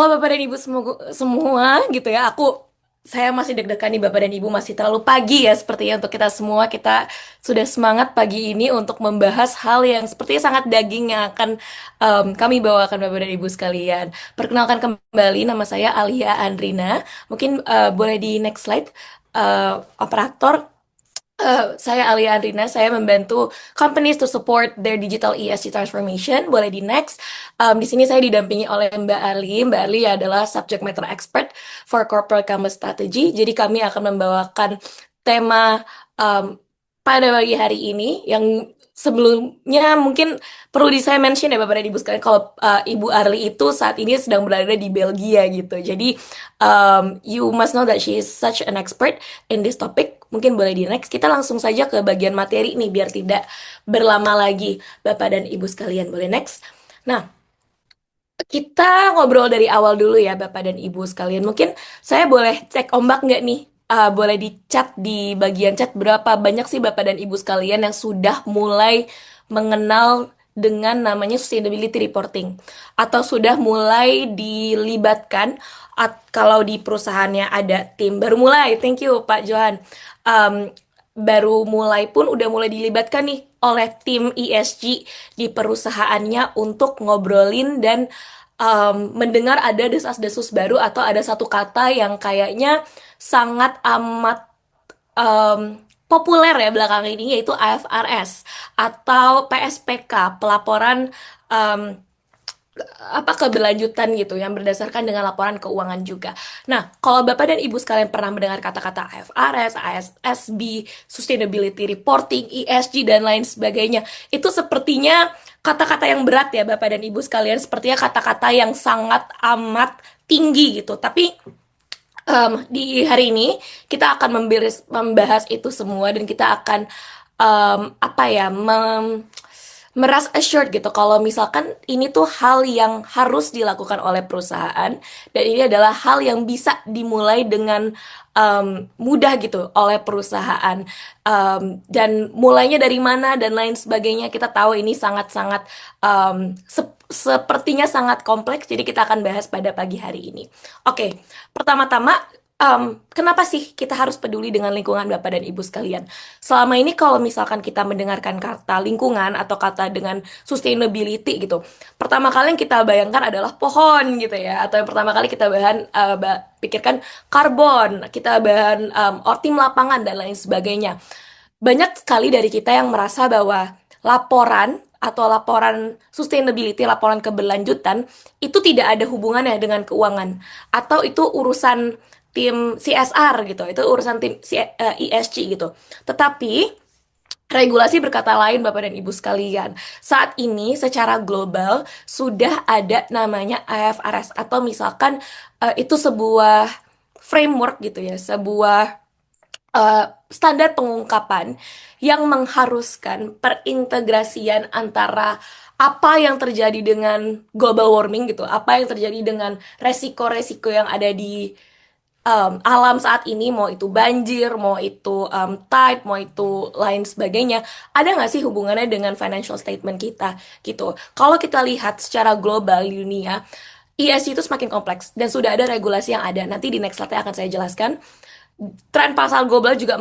Halo Bapak dan Ibu semua gitu ya. Saya masih deg-degan nih Bapak dan Ibu, masih terlalu pagi ya sepertinya untuk kita semua. Kita sudah semangat pagi ini untuk membahas hal yang sepertinya sangat daging yang akan kami bawakan Bapak dan Ibu sekalian. Perkenalkan kembali, nama saya Alia Andrina. Mungkin boleh di next slide, operator. Saya Alia Andrina, saya membantu companies to support their digital ESG transformation. Boleh di next. Di sini saya didampingi oleh Mbak Ali. Mbak Ali adalah subject matter expert for corporate commerce strategy. Jadi kami akan membawakan tema pada pagi hari ini yang sebelumnya mungkin perlu saya mention ya Bapak dan Ibu sekalian, kalau Ibu Arli itu saat ini sedang berada di Belgia gitu. Jadi you must know that she is such an expert in this topic. Mungkin boleh di next. Kita langsung saja ke bagian materi nih biar tidak berlama lagi Bapak dan Ibu sekalian. Boleh next. Nah, kita ngobrol dari awal dulu ya Bapak dan Ibu sekalian. Mungkin saya boleh cek ombak nggak nih? Boleh di chat di bagian chat berapa banyak sih Bapak dan Ibu sekalian yang sudah mulai mengenal dengan namanya sustainability reporting atau sudah mulai dilibatkan kalau di perusahaannya ada tim baru mulai. Thank you Pak Johan. Um, Baru mulai pun udah mulai dilibatkan nih oleh tim ESG di perusahaannya untuk ngobrolin dan mendengar ada desas-desus baru atau ada satu kata yang kayaknya sangat amat populer ya belakangan ini, yaitu IFRS atau PSPK, pelaporan em, keberlanjutan gitu yang berdasarkan dengan laporan keuangan juga. Nah, kalau Bapak dan Ibu sekalian pernah mendengar kata-kata IFRS, ISSB, Sustainability Reporting, ESG dan lain sebagainya, itu sepertinya kata-kata yang berat ya Bapak dan Ibu sekalian, sepertinya kata-kata yang sangat amat tinggi gitu. Tapi di hari ini kita akan membahas itu semua dan kita akan apa ya meras assured gitu kalau misalkan ini tuh hal yang harus dilakukan oleh perusahaan dan ini adalah hal yang bisa dimulai dengan mudah gitu oleh perusahaan. Dan mulainya dari mana dan lain sebagainya kita tahu ini sangat-sangat sepertinya sangat kompleks, jadi kita akan bahas pada pagi hari ini. Oke, pertama-tama, kenapa sih kita harus peduli dengan lingkungan Bapak dan Ibu sekalian? Selama ini kalau misalkan kita mendengarkan kata lingkungan atau kata dengan sustainability gitu, pertama kali yang kita bayangkan adalah pohon gitu ya, atau yang pertama kali kita pikirkan karbon, kita bahan tim lapangan dan lain sebagainya. Banyak sekali dari kita yang merasa bahwa laporan atau laporan sustainability, laporan keberlanjutan, itu tidak ada hubungannya dengan keuangan. Atau itu urusan tim CSR gitu, itu urusan tim ESG gitu. Tetapi regulasi berkata lain Bapak dan Ibu sekalian. Saat ini secara global sudah ada namanya IFRS atau misalkan itu sebuah framework gitu ya, sebuah standar pengungkapan yang mengharuskan perintegrasian antara apa yang terjadi dengan global warming gitu, apa yang terjadi dengan resiko-resiko yang ada di alam saat ini, mau itu banjir, mau itu tide, mau itu lain sebagainya, ada nggak sih hubungannya dengan financial statement kita gitu. Kalau kita lihat secara global di dunia, ESG itu semakin kompleks dan sudah ada regulasi yang ada. Nanti di next slide akan saya jelaskan. Tren pasar global juga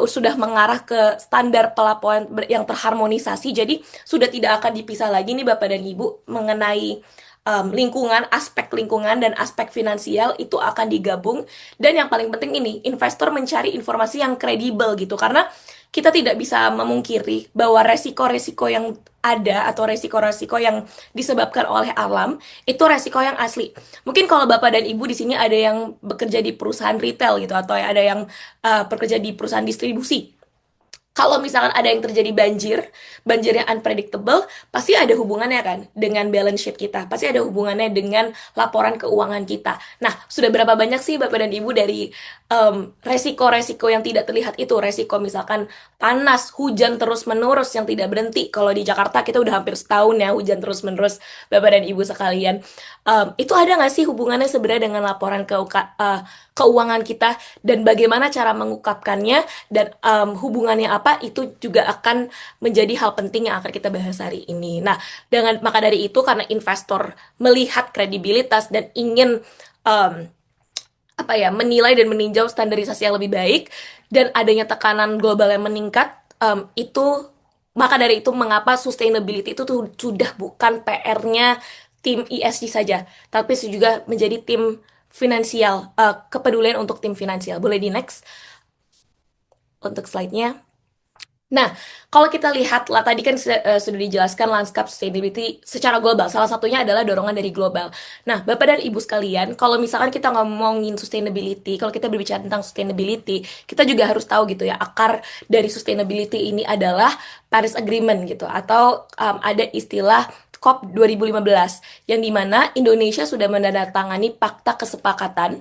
sudah mengarah ke standar pelaporan yang terharmonisasi. Jadi sudah tidak akan dipisah lagi nih Bapak dan Ibu mengenai lingkungan, aspek lingkungan dan aspek finansial itu akan digabung. Dan yang paling penting ini, investor mencari informasi yang kredibel gitu. Karena kita tidak bisa memungkiri bahwa resiko-resiko yang ada atau resiko-resiko yang disebabkan oleh alam itu resiko yang asli. Mungkin kalau Bapak dan Ibu di sini ada yang bekerja di perusahaan retail gitu atau ada yang bekerja di perusahaan distribusi. Kalau misalkan ada yang terjadi banjir, banjir yang unpredictable, pasti ada hubungannya kan dengan balance sheet kita, pasti ada hubungannya dengan laporan keuangan kita. Nah, sudah berapa banyak sih Bapak dan Ibu dari resiko-resiko yang tidak terlihat itu, resiko misalkan panas, hujan terus-menerus yang tidak berhenti. Kalau di Jakarta kita udah hampir setahun ya hujan terus-menerus, Bapak dan Ibu sekalian. Itu ada nggak sih hubungannya sebenarnya dengan laporan keuangan kita dan bagaimana cara mengungkapkannya dan hubungannya apa kenapa itu juga akan menjadi hal penting yang akan kita bahas hari ini. Nah, maka dari itu karena investor melihat kredibilitas dan ingin um, apa ya, menilai dan meninjau standarisasi yang lebih baik dan adanya tekanan global yang meningkat, itu maka dari itu mengapa sustainability itu tuh sudah bukan PR-nya tim ESG saja, tapi juga menjadi tim finansial, kepedulian untuk tim finansial. Boleh di next untuk slide-nya. Nah, kalau kita lihat lah tadi kan sudah dijelaskan lanskap sustainability secara global. Salah satunya adalah dorongan dari global. Nah, Bapak dan Ibu sekalian, kalau misalkan kita ngomongin sustainability, kalau kita berbicara tentang sustainability, kita juga harus tahu gitu ya, akar dari sustainability ini adalah Paris Agreement gitu, atau ada istilah COP 2015, yang dimana Indonesia sudah menandatangani fakta kesepakatan,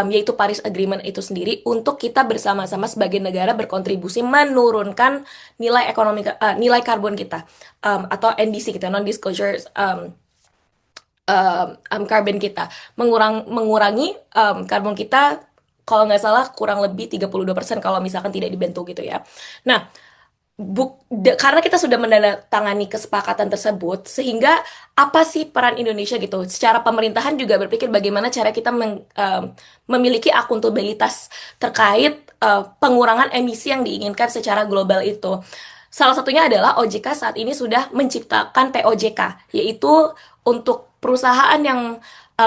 yaitu Paris Agreement itu sendiri, untuk kita bersama-sama sebagai negara berkontribusi menurunkan nilai karbon kita, atau NDC kita, non disclosure carbon kita, mengurangi karbon kita, kalau nggak salah kurang lebih 32% kalau misalkan tidak dibentuk gitu ya. Nah, karena kita sudah menandatangani kesepakatan tersebut, sehingga apa sih peran Indonesia gitu? Secara pemerintahan juga berpikir bagaimana cara kita memiliki akuntabilitas terkait pengurangan emisi yang diinginkan secara global itu. Salah satunya adalah OJK saat ini sudah menciptakan POJK, yaitu untuk perusahaan yang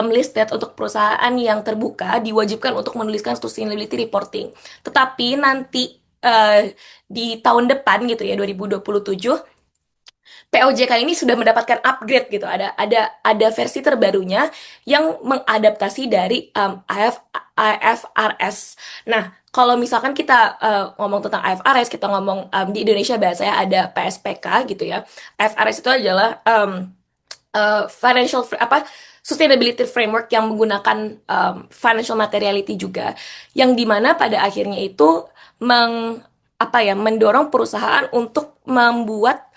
listed, untuk perusahaan yang terbuka diwajibkan untuk menuliskan sustainability reporting. Tetapi nanti di tahun depan gitu ya, 2027, POJK ini sudah mendapatkan upgrade gitu. Ada versi terbarunya yang mengadaptasi dari IFRS. Nah, kalau misalkan kita ngomong tentang IFRS, kita ngomong di Indonesia bahasanya ada PSPK gitu ya. IFRS itu adalah sustainability framework yang menggunakan financial materiality juga, yang dimana pada akhirnya itu mendorong perusahaan untuk membuat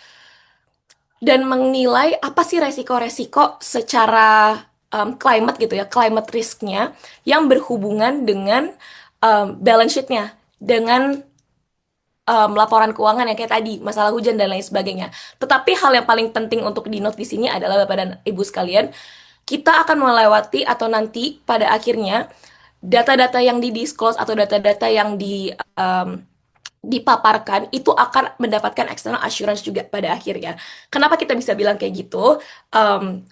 dan menilai apa sih resiko-resiko secara climate gitu ya, climate risknya yang berhubungan dengan balance sheet-nya, dengan laporan keuangan yang kayak tadi, masalah hujan dan lain sebagainya. Tetapi hal yang paling penting untuk di-note di sini adalah Bapak dan Ibu sekalian, kita akan melewati atau nanti pada akhirnya data-data yang di-disclose atau data-data yang dipaparkan itu akan mendapatkan external assurance juga pada akhirnya. Kenapa kita bisa bilang kayak gitu?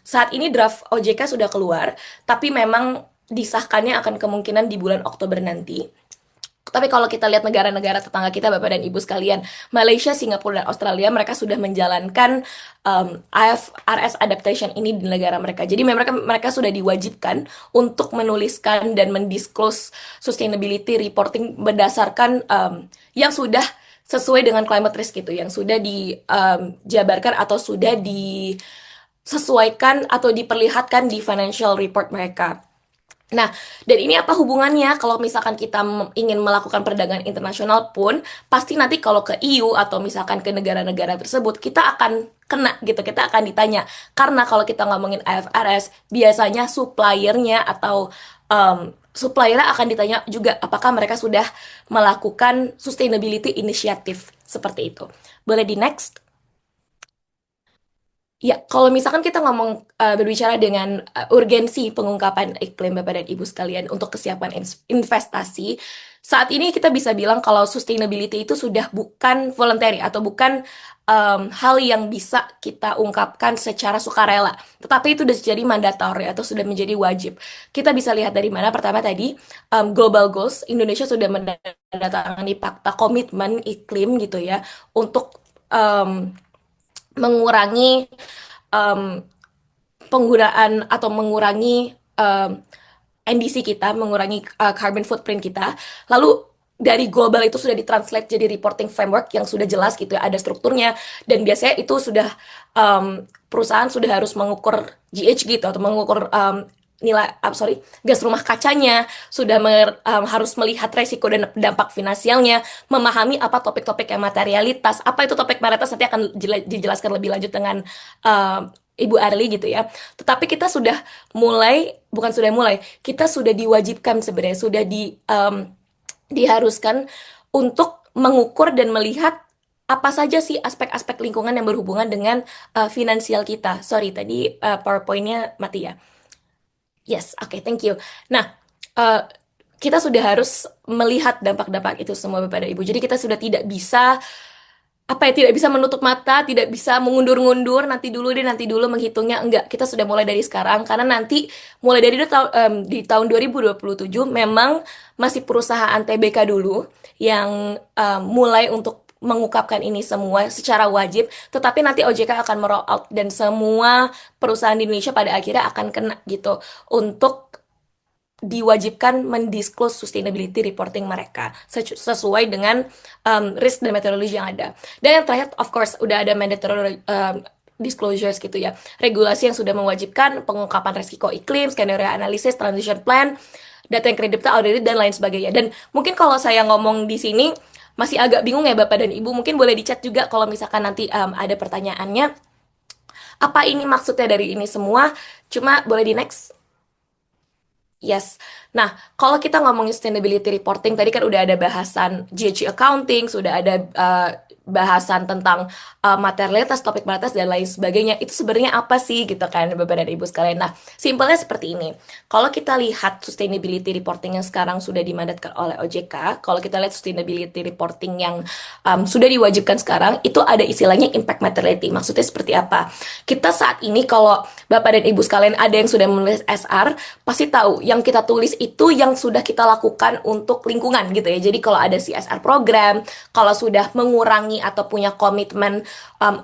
Saat ini draft OJK sudah keluar, tapi memang disahkannya akan kemungkinan di bulan Oktober nanti. Tapi kalau kita lihat negara-negara tetangga kita, Bapak dan Ibu sekalian, Malaysia, Singapura, dan Australia, mereka sudah menjalankan IFRS adaptation ini di negara mereka. Jadi mereka sudah diwajibkan untuk menuliskan dan mendisclose sustainability reporting berdasarkan yang sudah sesuai dengan climate risk gitu, yang sudah dijabarkan atau sudah disesuaikan atau diperlihatkan di financial report mereka. Nah, dan ini apa hubungannya kalau misalkan kita ingin melakukan perdagangan internasional pun, pasti nanti kalau ke EU atau misalkan ke negara-negara tersebut, kita akan kena gitu, kita akan ditanya. Karena kalau kita ngomongin IFRS, biasanya suppliernya atau suppliernya akan ditanya juga apakah mereka sudah melakukan sustainability initiative seperti itu. Boleh di next? Ya, kalau misalkan kita ngomong berbicara dengan urgensi pengungkapan iklim, Bapak dan Ibu sekalian, untuk kesiapan investasi, saat ini kita bisa bilang kalau sustainability itu sudah bukan voluntary atau bukan hal yang bisa kita ungkapkan secara sukarela, tetapi itu sudah jadi mandatory atau sudah menjadi wajib. Kita bisa lihat dari mana. Pertama tadi, global goals, Indonesia sudah menandatangani fakta komitmen iklim gitu ya, untuk mengurangi um, penggunaan atau mengurangi NDC kita, mengurangi carbon footprint kita. Lalu dari global itu sudah ditranslate jadi reporting framework yang sudah jelas gitu ya, ada strukturnya, dan biasanya itu sudah perusahaan sudah harus mengukur GH gitu atau mengukur gas rumah kacanya, sudah harus melihat resiko dan dampak finansialnya, memahami apa topik-topik yang materialitas, apa itu topik materialitas nanti akan dijelaskan lebih lanjut dengan Ibu Arli gitu ya. Tetapi kita sudah bukan sudah mulai, kita sudah diwajibkan sebenarnya, sudah diharuskan untuk mengukur dan melihat apa saja sih aspek-aspek lingkungan yang berhubungan dengan finansial kita. Sorry, tadi PowerPoint-nya mati ya. Yes, oke, thank you. Nah, eh, kita sudah harus melihat dampak-dampak itu semua Bapak dan Ibu. Jadi kita sudah tidak bisa apa ya, tidak bisa menutup mata, tidak bisa mengundur-ngundur, nanti dulu menghitungnya. Enggak, kita sudah mulai dari sekarang karena nanti mulai dari di tahun 2027 memang masih perusahaan TBK dulu yang mulai untuk mengungkapkan ini semua secara wajib, tetapi nanti OJK akan meroll out dan semua perusahaan di Indonesia pada akhirnya akan kena gitu untuk diwajibkan mendisclose sustainability reporting mereka sesuai dengan risk dan metodologi yang ada. Dan yang terakhir, of course, udah ada mandatory disclosures gitu ya. Regulasi yang sudah mewajibkan pengungkapan resiko iklim, skenario analisis, transition plan, data yang kredibel, audited, dan lain sebagainya. Dan mungkin kalau saya ngomong di sini masih agak bingung ya Bapak dan Ibu, mungkin boleh dicat juga kalau misalkan nanti ada pertanyaannya. Apa ini maksudnya dari ini semua? Cuma boleh di next. Yes. Nah, kalau kita ngomongin sustainability reporting, tadi kan udah ada bahasan GHG accounting, sudah ada bahasan tentang materialitas, topik materialitas, dan lain sebagainya. Itu sebenarnya apa sih gitu kan, Bapak dan Ibu sekalian. Nah, simpelnya seperti ini. Kalau kita lihat sustainability reporting yang sekarang sudah dimandatkan oleh OJK, kalau kita lihat sustainability reporting yang sudah diwajibkan sekarang, itu ada istilahnya impact materiality. Maksudnya seperti apa? Kita saat ini kalau Bapak dan Ibu sekalian ada yang sudah menulis SR, pasti tahu yang kita tulis itu yang sudah kita lakukan untuk lingkungan gitu ya. Jadi kalau ada CSR program, kalau sudah mengurangi atau punya komitmen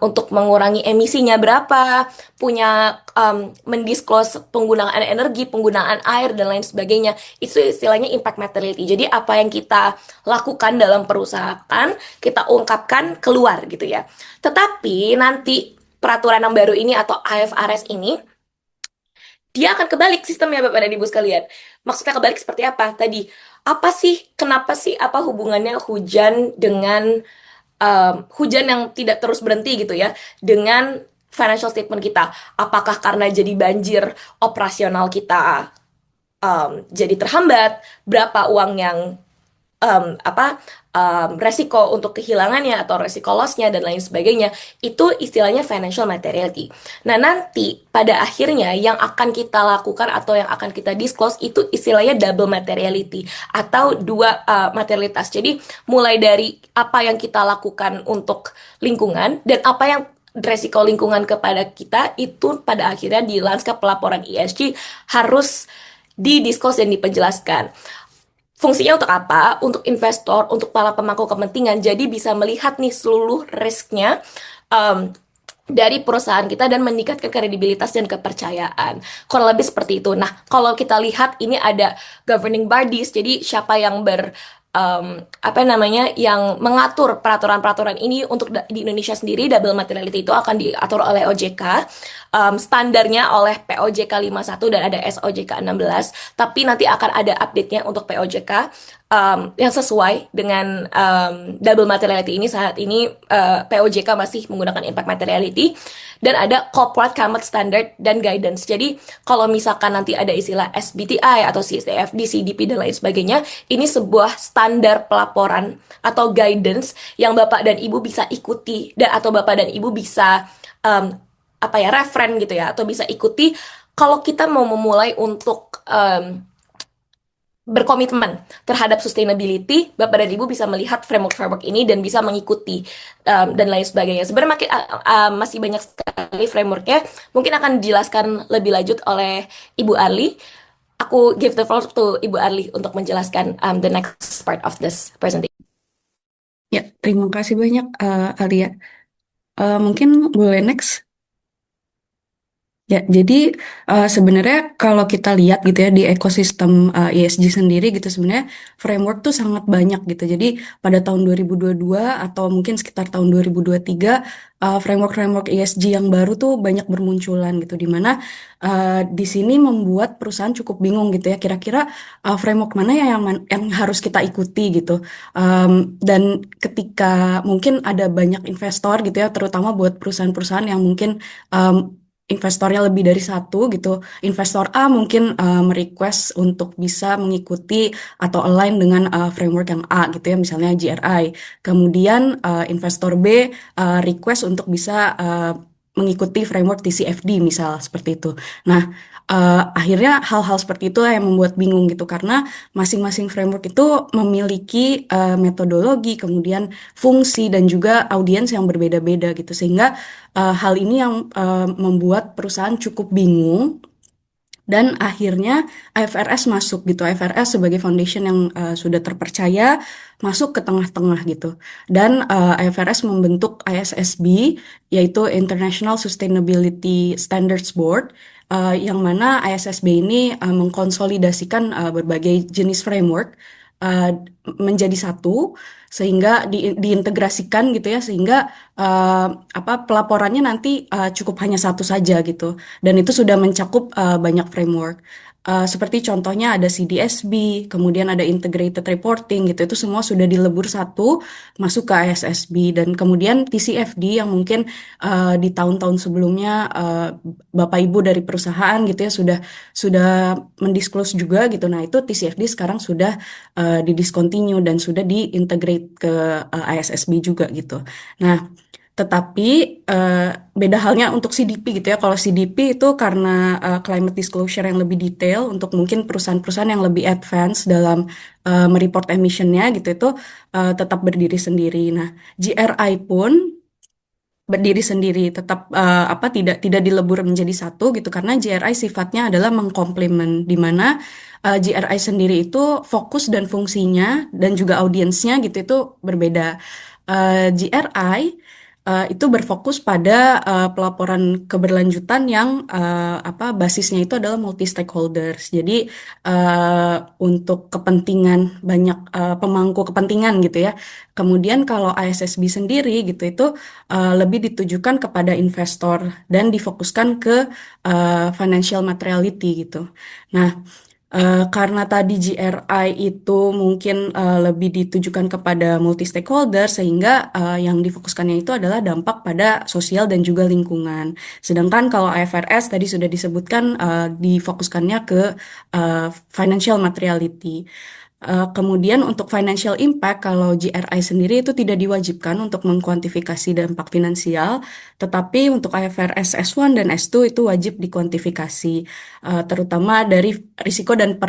untuk mengurangi emisinya berapa, punya mendisclose penggunaan energi, penggunaan air dan lain sebagainya, itu istilahnya impact materiality. Jadi apa yang kita lakukan dalam perusahaan, kita ungkapkan keluar gitu ya. Tetapi nanti peraturan yang baru ini atau IFRS ini dia akan kebalik sistemnya Bapak dan Ibu sekalian. Maksudnya kebalik seperti apa? Tadi, apa sih, kenapa sih, apa hubungannya hujan dengan hujan yang tidak terus berhenti gitu ya, dengan financial statement kita? Apakah karena jadi banjir operasional kita jadi terhambat? Berapa uang yang apa resiko untuk kehilangannya atau resiko lossnya dan lain sebagainya itu istilahnya financial materiality. Nah nanti pada akhirnya yang akan kita lakukan atau yang akan kita disclose itu istilahnya double materiality atau dua materialitas. Jadi mulai dari apa yang kita lakukan untuk lingkungan dan apa yang resiko lingkungan kepada kita itu pada akhirnya di lanskap pelaporan ESG harus didiskus dan dipenjelaskan. Fungsinya untuk apa? Untuk investor, untuk para pemangku kepentingan. Jadi bisa melihat nih seluruh risknya um, dari perusahaan kita dan meningkatkan kredibilitas dan kepercayaan. Kurang lebih seperti itu. Nah, kalau kita lihat ini ada governing bodies, jadi siapa yang apa namanya yang mengatur peraturan-peraturan ini untuk di Indonesia sendiri double materiality itu akan diatur oleh OJK, standarnya oleh POJK 51 dan ada SOJK 16, tapi nanti akan ada update-nya untuk POJK yang sesuai dengan double materiality ini. Saat ini POJK masih menggunakan impact materiality dan ada corporate climate standard dan guidance. Jadi kalau misalkan nanti ada istilah SBTI atau CSTFD, CDP dan lain sebagainya, ini sebuah standar pelaporan atau guidance yang Bapak dan Ibu bisa ikuti dan atau Bapak dan Ibu bisa um, apa ya referen gitu ya atau bisa ikuti kalau kita mau memulai untuk berkomitmen terhadap sustainability, Bapak dan Ibu bisa melihat framework-framework ini dan bisa mengikuti dan lain sebagainya. Sebenarnya masih banyak sekali frameworknya. Mungkin akan dijelaskan lebih lanjut oleh Ibu Arli. Aku give the floor to Ibu Arli untuk menjelaskan the next part of this presentation. Ya, terima kasih banyak Alia. Mungkin boleh next. Ya, jadi sebenarnya kalau kita lihat gitu ya di ekosistem ESG sendiri gitu sebenarnya framework tuh sangat banyak gitu. Jadi pada tahun 2022 atau mungkin sekitar tahun 2023 framework-framework ESG yang baru tuh banyak bermunculan gitu di mana di sini membuat perusahaan cukup bingung gitu ya kira-kira framework mana ya yang harus kita ikuti gitu. Dan ketika mungkin ada banyak investor gitu ya terutama buat perusahaan-perusahaan yang mungkin investornya lebih dari satu gitu. Investor A mungkin merequest untuk bisa mengikuti atau align dengan framework yang A gitu ya, misalnya GRI. Kemudian investor B request untuk bisa mengikuti framework TCFD misal seperti itu. Nah, akhirnya hal-hal seperti itu yang membuat bingung gitu karena masing-masing framework itu memiliki metodologi, kemudian fungsi dan juga audiens yang berbeda-beda gitu sehingga hal ini yang membuat perusahaan cukup bingung dan akhirnya IFRS masuk gitu. IFRS sebagai foundation yang sudah terpercaya masuk ke tengah-tengah gitu. Dan IFRS membentuk ISSB yaitu International Sustainability Standards Board yang mana ISSB ini mengkonsolidasikan berbagai jenis framework uh, menjadi satu sehingga diintegrasikan gitu ya sehingga uh, pelaporannya nanti cukup hanya satu saja gitu dan itu sudah mencakup banyak framework. Seperti contohnya ada CDSB, kemudian ada integrated reporting gitu. Itu semua sudah dilebur satu masuk ke ISSB dan kemudian TCFD yang mungkin di tahun-tahun sebelumnya Bapak Ibu dari perusahaan gitu ya sudah mendisclose juga gitu. Nah, itu TCFD sekarang sudah didiscontinue dan sudah diintegrate ke ISSB juga gitu. Nah, tetapi beda halnya untuk CDP gitu ya. Kalau CDP itu karena climate disclosure yang lebih detail untuk mungkin perusahaan-perusahaan yang lebih advance dalam mereport emissionnya gitu itu tetap berdiri sendiri. Nah, GRI pun berdiri sendiri, tetap tidak dilebur menjadi satu gitu karena GRI sifatnya adalah mengkomplement di mana GRI sendiri itu fokus dan fungsinya dan juga audiensnya gitu itu berbeda. GRI itu berfokus pada pelaporan keberlanjutan yang basisnya itu adalah multi stakeholders. Jadi untuk kepentingan banyak pemangku kepentingan gitu ya. Kemudian kalau ISSB sendiri gitu itu lebih ditujukan kepada investor dan difokuskan ke financial materiality gitu. Nah, karena tadi GRI itu mungkin lebih ditujukan kepada multi stakeholder sehingga yang difokuskannya itu adalah dampak pada sosial dan juga lingkungan. Sedangkan kalau IFRS tadi sudah disebutkan difokuskannya ke financial materiality. Kemudian untuk financial impact, kalau GRI sendiri itu tidak diwajibkan untuk mengkuantifikasi dampak finansial, tetapi untuk IFRS S1 dan S2 itu wajib dikuantifikasi, terutama dari risiko dan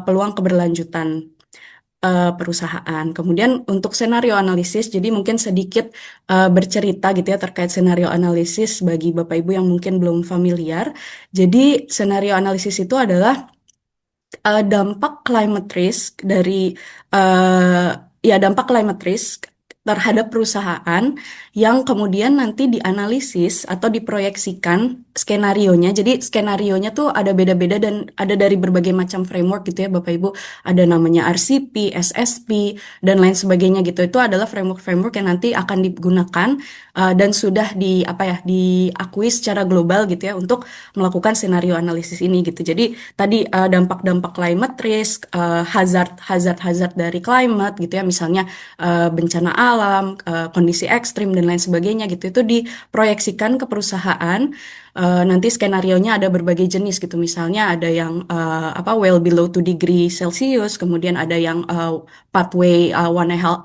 peluang keberlanjutan perusahaan. Kemudian untuk senario analisis, jadi mungkin sedikit bercerita gitu ya terkait senario analisis bagi Bapak Ibu yang mungkin belum familiar. Jadi senario analisis itu adalah dampak climate risk dari eh, dampak climate risk terhadap perusahaan yang kemudian nanti dianalisis atau diproyeksikan skenarionya. Jadi skenarionya tuh ada beda-beda dan ada dari berbagai macam framework gitu ya Bapak Ibu. Ada namanya RCP, SSP dan lain sebagainya gitu. Itu adalah framework-framework yang nanti akan digunakan dan sudah diakui secara global gitu ya untuk melakukan skenario analisis ini gitu. Jadi tadi dampak-dampak climate risk, hazard dari climate gitu ya, misalnya bencana alam, kondisi ekstrim dan lain sebagainya gitu, itu diproyeksikan ke perusahaan. Nanti skenarionya ada berbagai jenis gitu, misalnya ada yang well below 2 degree Celsius, kemudian ada yang pathway 1,5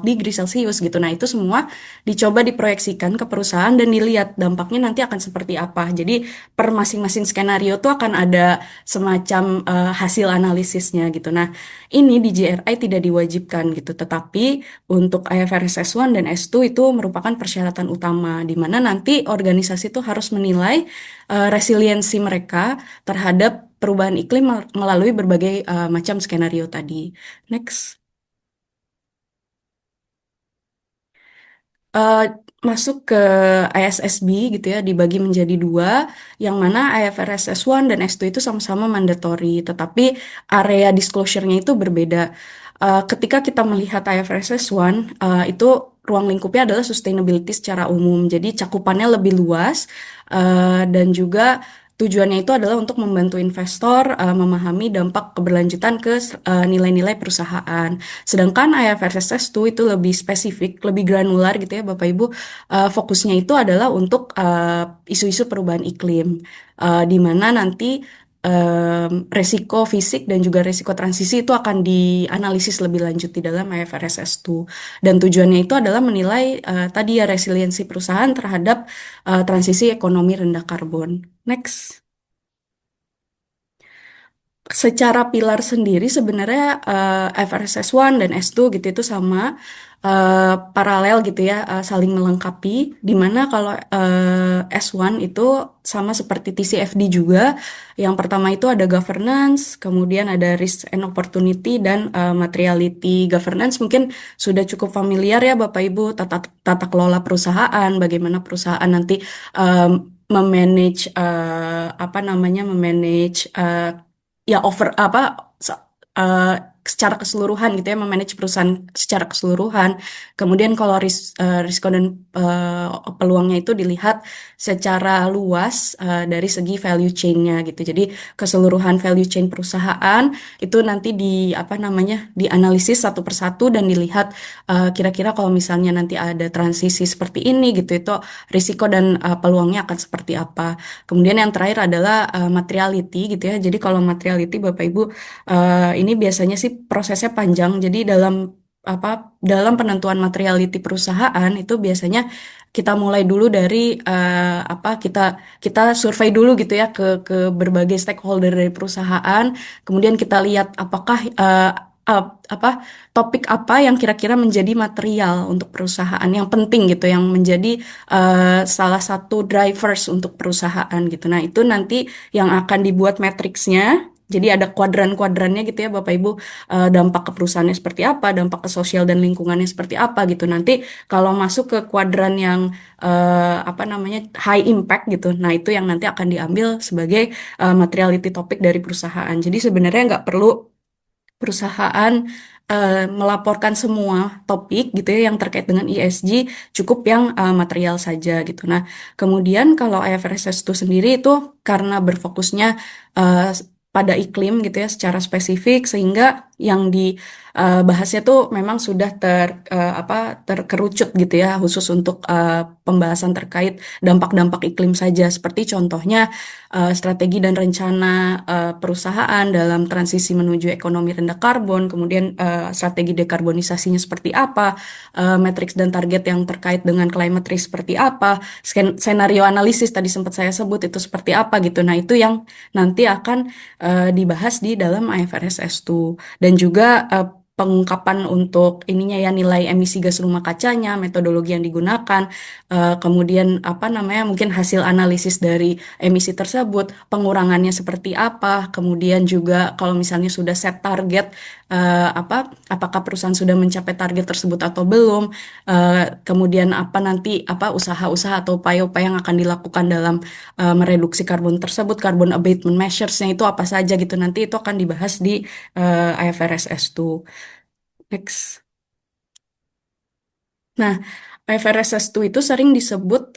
degree Celsius gitu. Nah itu semua dicoba diproyeksikan ke perusahaan dan dilihat dampaknya nanti akan seperti apa. Jadi per masing-masing skenario tuh akan ada semacam hasil analisisnya gitu. Nah, ini di GRI tidak diwajibkan gitu, tetapi untuk IFRS S1 dan S2 itu merupakan persyaratan utama di mana nanti organisasi itu harus menilai resiliensi mereka terhadap perubahan iklim melalui berbagai macam skenario tadi. Next. eh, Masuk ke ISSB gitu ya, dibagi menjadi dua, yang mana IFRS S1 dan S2 itu sama-sama mandatory, tetapi area disclosure-nya itu berbeda. Ketika kita melihat IFRS S1, itu ruang lingkupnya adalah sustainability secara umum, jadi cakupannya lebih luas, dan juga tujuannya itu adalah untuk membantu investor memahami dampak keberlanjutan ke nilai-nilai perusahaan. Sedangkan IFRS 2 itu lebih spesifik, lebih granular gitu ya Bapak Ibu. Fokusnya itu adalah untuk isu-isu perubahan iklim, di mana nanti resiko fisik dan juga resiko transisi itu akan dianalisis lebih lanjut di dalam IFRS 2. Dan tujuannya itu adalah menilai tadi ya resiliensi perusahaan terhadap transisi ekonomi rendah karbon. Next. Secara pilar sendiri sebenarnya FRS S1 dan S2 gitu itu sama paralel gitu ya, saling melengkapi, di mana kalau S1 itu sama seperti TCFD juga. Yang pertama itu ada governance, kemudian ada risk and opportunity, dan materiality. Governance mungkin sudah cukup familiar ya Bapak Ibu, tata kelola perusahaan, bagaimana perusahaan nanti memanage apa namanya, memanage ya over apa se- eh, secara keseluruhan gitu ya, memanage perusahaan secara keseluruhan. Kemudian kalau risiko dan peluangnya itu dilihat secara luas dari segi value chain-nya gitu. Jadi keseluruhan value chain perusahaan itu nanti di apa namanya, dianalisis satu persatu dan dilihat kira-kira kalau misalnya nanti ada transisi seperti ini gitu, itu risiko dan peluangnya akan seperti apa. Kemudian yang terakhir adalah materiality gitu ya. Jadi kalau materiality Bapak Ibu, ini biasanya sih prosesnya panjang. Jadi apa dalam penentuan materiality perusahaan itu biasanya kita mulai dulu dari apa kita kita survei dulu gitu ya ke berbagai stakeholder dari perusahaan. Kemudian kita lihat apakah apa topik apa yang kira-kira menjadi material untuk perusahaan yang penting gitu, yang menjadi salah satu drivers untuk perusahaan gitu. Nah, itu nanti yang akan dibuat matriksnya. Jadi ada kuadran-kuadrannya gitu ya Bapak Ibu, dampak ke perusahaannya seperti apa, dampak ke sosial dan lingkungannya seperti apa gitu. Nanti kalau masuk ke kuadran yang apa namanya, high impact gitu, nah itu yang nanti akan diambil sebagai materiality topik dari perusahaan. Jadi sebenarnya nggak perlu perusahaan melaporkan semua topik gitu ya yang terkait dengan ESG, cukup yang material saja gitu. Nah, kemudian kalau IFRS itu sendiri itu karena berfokusnya eh, pada iklim gitu ya secara spesifik, sehingga yang dibahasnya tuh memang sudah apa terkerucut gitu ya, khusus untuk pembahasan terkait dampak-dampak iklim saja, seperti contohnya strategi dan rencana perusahaan dalam transisi menuju ekonomi rendah karbon, kemudian strategi dekarbonisasinya seperti apa, matriks dan target yang terkait dengan climate risk seperti apa, skenario analisis tadi sempat saya sebut itu seperti apa gitu. Nah, itu yang nanti akan dibahas di dalam IFRS S2, dan juga pengungkapan untuk ininya ya, nilai emisi gas rumah kacanya, metodologi yang digunakan, kemudian apa namanya, mungkin hasil analisis dari emisi tersebut, pengurangannya seperti apa, kemudian juga kalau misalnya sudah set target, apa apakah perusahaan sudah mencapai target tersebut atau belum, kemudian apa nanti apa usaha-usaha atau upaya-upaya yang akan dilakukan dalam mereduksi karbon tersebut, carbon abatement measures-nya itu apa saja gitu, nanti itu akan dibahas di IFRS S2. Next. Nah, IFRS S2 itu sering disebut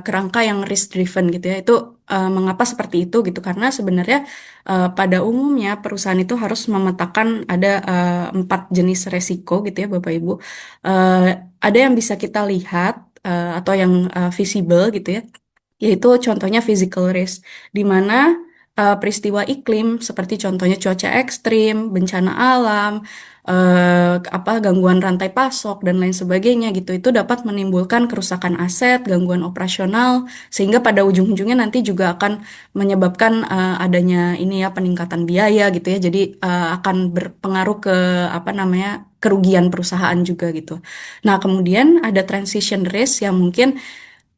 kerangka yang risk driven gitu ya. Itu mengapa seperti itu gitu? Karena sebenarnya pada umumnya perusahaan itu harus memetakan ada 4 jenis resiko gitu ya, Bapak Ibu. Eh, ada yang bisa kita lihat atau yang visible gitu ya, yaitu contohnya physical risk, di mana peristiwa iklim seperti contohnya cuaca ekstrim, bencana alam, apa gangguan rantai pasok dan lain sebagainya gitu, itu dapat menimbulkan kerusakan aset, gangguan operasional, sehingga pada ujung-ujungnya nanti juga akan menyebabkan adanya ini ya, peningkatan biaya gitu ya. Jadi akan berpengaruh ke apa namanya, kerugian perusahaan juga gitu. Nah, kemudian ada transition risk yang mungkin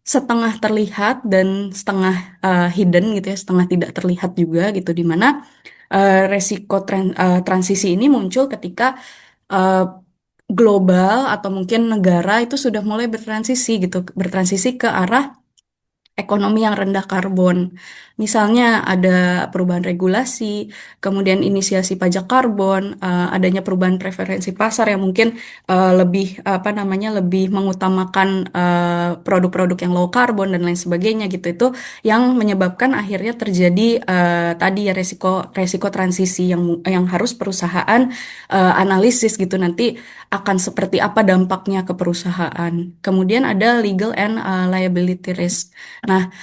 setengah terlihat dan setengah hidden gitu ya, setengah tidak terlihat juga gitu, di mana resiko transisi ini muncul ketika eh, global atau mungkin negara itu sudah mulai bertransisi gitu, bertransisi ke arah ekonomi yang rendah karbon. Misalnya ada perubahan regulasi, kemudian inisiasi pajak karbon, adanya perubahan preferensi pasar yang mungkin lebih apa namanya lebih mengutamakan produk-produk yang low carbon dan lain sebagainya gitu. Itu yang menyebabkan akhirnya terjadi tadi ya resiko resiko transisi yang harus perusahaan analisis gitu nanti akan seperti apa dampaknya ke perusahaan. Kemudian ada legal and liability risk. Nah,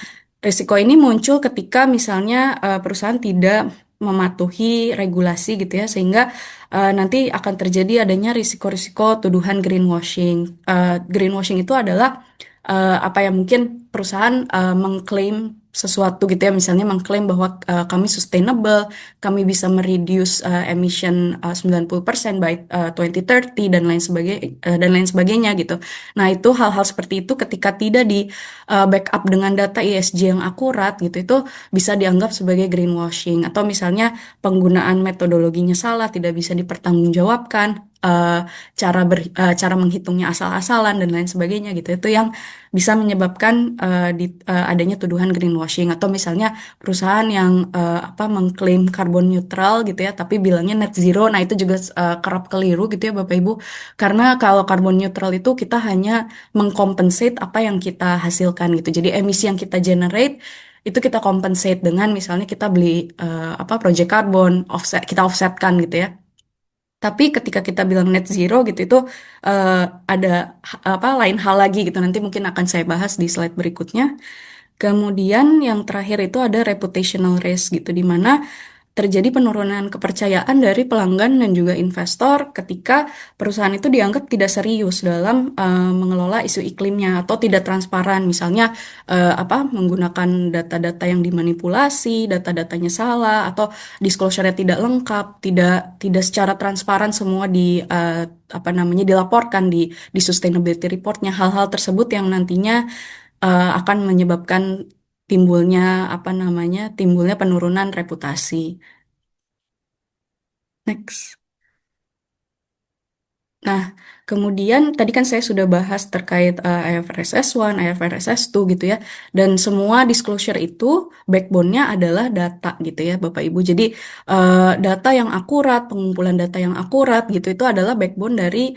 risiko ini muncul ketika misalnya perusahaan tidak mematuhi regulasi gitu ya, sehingga nanti akan terjadi adanya risiko-risiko tuduhan greenwashing. Greenwashing itu adalah apa ya mungkin perusahaan mengklaim sesuatu gitu ya, misalnya mengklaim bahwa kami sustainable, kami bisa mereduce emission 90% by 2030 dan lain sebagainya gitu. Nah, itu hal-hal seperti itu ketika tidak di backup dengan data ESG yang akurat gitu itu bisa dianggap sebagai greenwashing atau misalnya penggunaan metodologinya salah tidak bisa dipertanggungjawabkan cara menghitungnya asal-asalan dan lain sebagainya gitu itu yang bisa menyebabkan adanya tuduhan greenwashing atau misalnya perusahaan yang apa mengklaim karbon netral gitu ya tapi bilangnya net zero. Nah, itu juga kerap keliru gitu ya Bapak Ibu, karena kalau karbon netral itu kita hanya mengcompensate apa yang kita hasilkan gitu. Jadi emisi yang kita generate itu kita compensate dengan misalnya kita beli apa project carbon offset, kita offsetkan gitu ya. Tapi ketika kita bilang net zero gitu itu eh, ada apa lain hal lagi gitu. Nanti mungkin akan saya bahas di slide berikutnya. Kemudian yang terakhir itu ada reputational risk gitu, di mana terjadi penurunan kepercayaan dari pelanggan dan juga investor ketika perusahaan itu dianggap tidak serius dalam mengelola isu iklimnya atau tidak transparan, misalnya apa menggunakan data-data yang dimanipulasi, data-datanya salah atau disclosure-nya tidak lengkap, tidak secara transparan semua apa namanya dilaporkan di sustainability report-nya. Hal-hal tersebut yang nantinya akan menyebabkan timbulnya apa namanya timbulnya penurunan reputasi. Next. Nah, kemudian tadi kan saya sudah bahas terkait IFRS S1, IFRS S2 gitu ya. Dan semua disclosure itu backbone-nya adalah data gitu ya Bapak Ibu. Jadi data yang akurat, pengumpulan data yang akurat gitu itu adalah backbone dari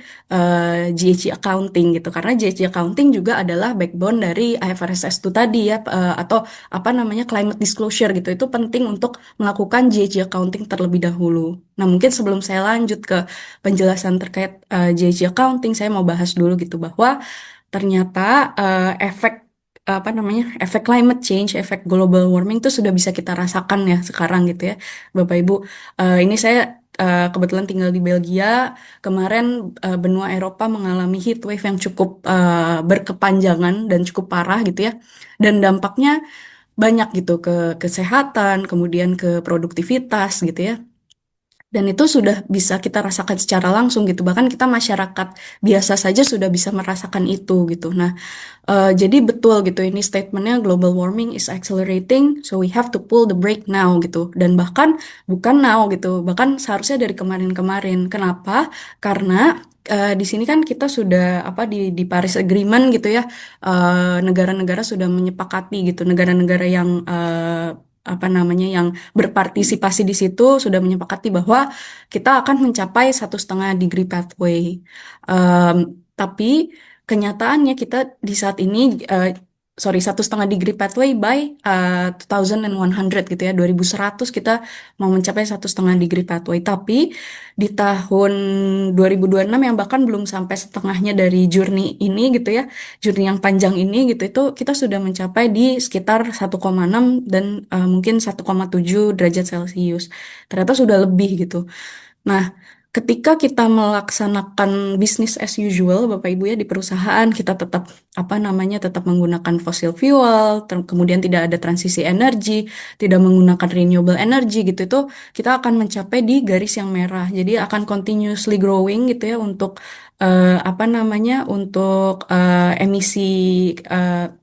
GHG accounting gitu. Karena GHG accounting juga adalah backbone dari IFRS S2 tadi ya atau apa namanya climate disclosure gitu. Itu penting untuk melakukan GHG accounting terlebih dahulu. Nah, mungkin sebelum saya lanjut ke penjelasan terkait JJ Accounting, saya mau bahas dulu gitu bahwa ternyata efek apa namanya efek climate change, efek global warming itu sudah bisa kita rasakan ya sekarang gitu ya, Bapak Ibu. Ini saya kebetulan tinggal di Belgia. Kemarin benua Eropa mengalami heat wave yang cukup berkepanjangan dan cukup parah gitu ya, dan dampaknya banyak gitu ke kesehatan, kemudian ke produktivitas gitu ya. Dan itu sudah bisa kita rasakan secara langsung gitu. Bahkan kita masyarakat biasa saja sudah bisa merasakan itu gitu. Nah, jadi betul gitu ini statementnya global warming is accelerating, so we have to pull the brake now gitu. Dan bahkan bukan now gitu, bahkan seharusnya dari kemarin-kemarin. Kenapa? Karena di sini kan kita sudah apa di Paris Agreement gitu ya, negara-negara sudah menyepakati gitu, negara-negara yang apa namanya yang berpartisipasi di situ sudah menyepakati bahwa kita akan mencapai 1,5 degree pathway. Em, tapi kenyataannya kita di saat ini sorry 1,5 degree pathway by 2100 gitu ya 2100 kita mau mencapai 1,5 degree pathway, tapi di tahun 2026 yang bahkan belum sampai setengahnya dari journey ini gitu ya, journey yang panjang ini gitu itu kita sudah mencapai di sekitar 1,6 dan mungkin 1,7 derajat Celcius. Ternyata sudah lebih gitu. Nah, ketika kita melaksanakan bisnis as usual, Bapak Ibu ya di perusahaan, kita tetap apa namanya tetap menggunakan fossil fuel, kemudian tidak ada transisi energi, tidak menggunakan renewable energy gitu itu kita akan mencapai di garis yang merah. Jadi akan continuously growing gitu ya untuk apa namanya untuk emisi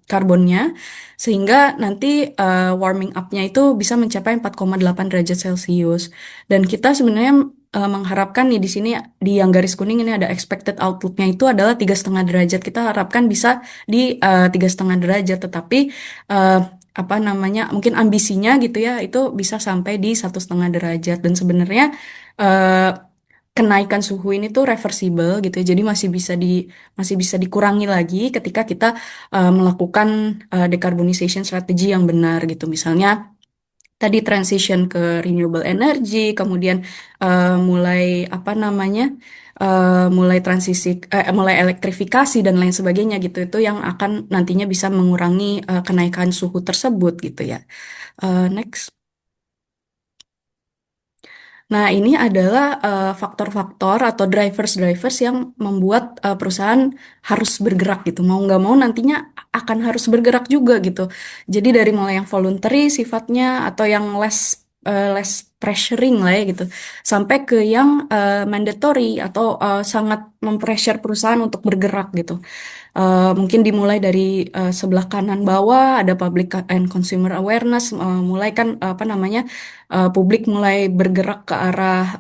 karbonnya sehingga nanti warming up-nya itu bisa mencapai 4,8 derajat Celcius. Dan kita sebenarnya mengharapkan nih di sini di yang garis kuning ini ada expected outlook-nya itu adalah 3,5 derajat. Kita harapkan bisa di 3,5 derajat, tetapi eh, apa namanya mungkin ambisinya gitu ya itu bisa sampai di 1,5 derajat dan sebenarnya eh, kenaikan suhu ini tuh reversible gitu ya. Jadi masih bisa dikurangi lagi ketika kita melakukan decarbonization strategy yang benar gitu. Misalnya tadi transition ke renewable energy, kemudian mulai apa namanya, mulai elektrifikasi dan lain sebagainya gitu. Itu yang akan nantinya bisa mengurangi kenaikan suhu tersebut gitu ya. Next. Nah, ini adalah faktor-faktor atau drivers-drivers yang membuat perusahaan harus bergerak gitu. Mau nggak mau nantinya akan harus bergerak juga gitu. Jadi dari mulai yang voluntary sifatnya atau yang less pressuring lah ya gitu, sampai ke yang mandatory atau sangat mempressure perusahaan untuk bergerak gitu. Mungkin dimulai dari sebelah kanan bawah ada public and consumer awareness, mulai kan apa namanya publik mulai bergerak ke arah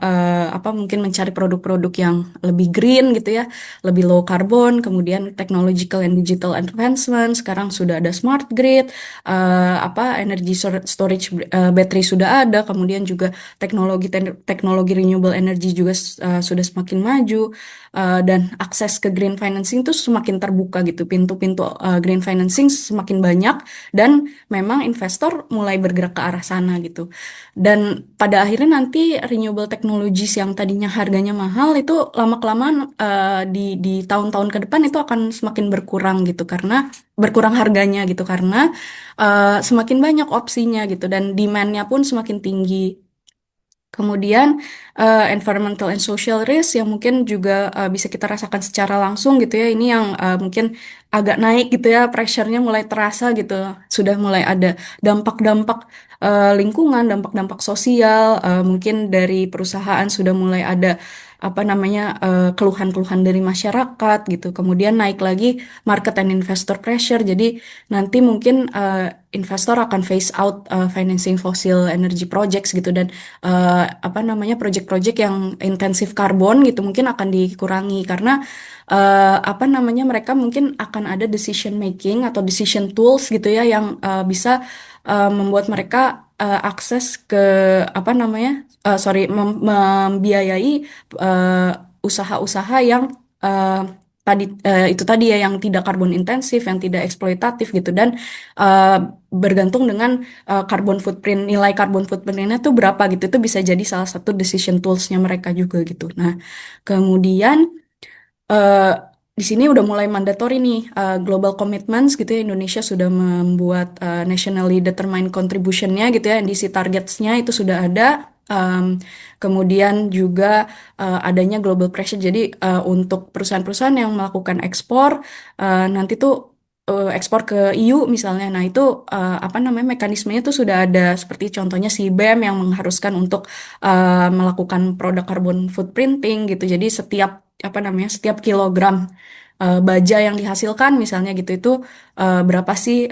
apa mungkin mencari produk-produk yang lebih green gitu ya, lebih low carbon, kemudian technological and digital advancement, sekarang sudah ada smart grid, apa energy storage battery sudah ada, kemudian juga teknologi renewable energy juga sudah semakin maju, dan akses ke green financing itu semakin terbuka gitu. Pintu-pintu green financing semakin banyak dan memang investor mulai bergerak ke arah sana gitu. Dan pada akhirnya nanti renewable technologies yang tadinya harganya mahal itu lama-kelamaan di tahun-tahun ke depan itu akan semakin berkurang gitu karena berkurang harganya gitu karena semakin banyak opsinya gitu dan demand-nya pun semakin tinggi. Kemudian environmental and social risk yang mungkin juga bisa kita rasakan secara langsung gitu ya. Ini yang mungkin agak naik gitu ya, pressure-nya mulai terasa gitu. Sudah mulai ada dampak-dampak lingkungan, dampak-dampak sosial, mungkin dari perusahaan sudah mulai ada apa namanya keluhan-keluhan dari masyarakat gitu. Kemudian naik lagi market and investor pressure. Jadi nanti mungkin investor akan phase out financing fossil energy projects gitu dan apa namanya project-project yang intensif karbon gitu mungkin akan dikurangi karena apa namanya mereka mungkin akan ada decision making atau decision tools gitu ya yang bisa membuat mereka akses ke apa namanya membiayai eh, usaha-usaha yang eh, itu tadi ya yang tidak karbon intensif, yang tidak eksploitatif gitu dan eh, bergantung dengan carbon footprint, nilai carbon footprintnya tuh berapa gitu. Itu bisa jadi salah satu decision toolsnya mereka juga gitu. Nah, kemudian eh, di sini udah mulai mandatory nih global commitments gitu ya. Indonesia sudah membuat nationally determined contribution-nya gitu ya. NDC targets-nya itu sudah ada. Kemudian juga adanya global pressure. Jadi untuk perusahaan-perusahaan yang melakukan ekspor nanti tuh ekspor ke EU misalnya. Nah, itu apa namanya mekanismenya tuh sudah ada seperti contohnya si BEM yang mengharuskan untuk melakukan produk carbon footprinting gitu. Jadi setiap apa namanya setiap kilogram baja yang dihasilkan misalnya gitu itu berapa sih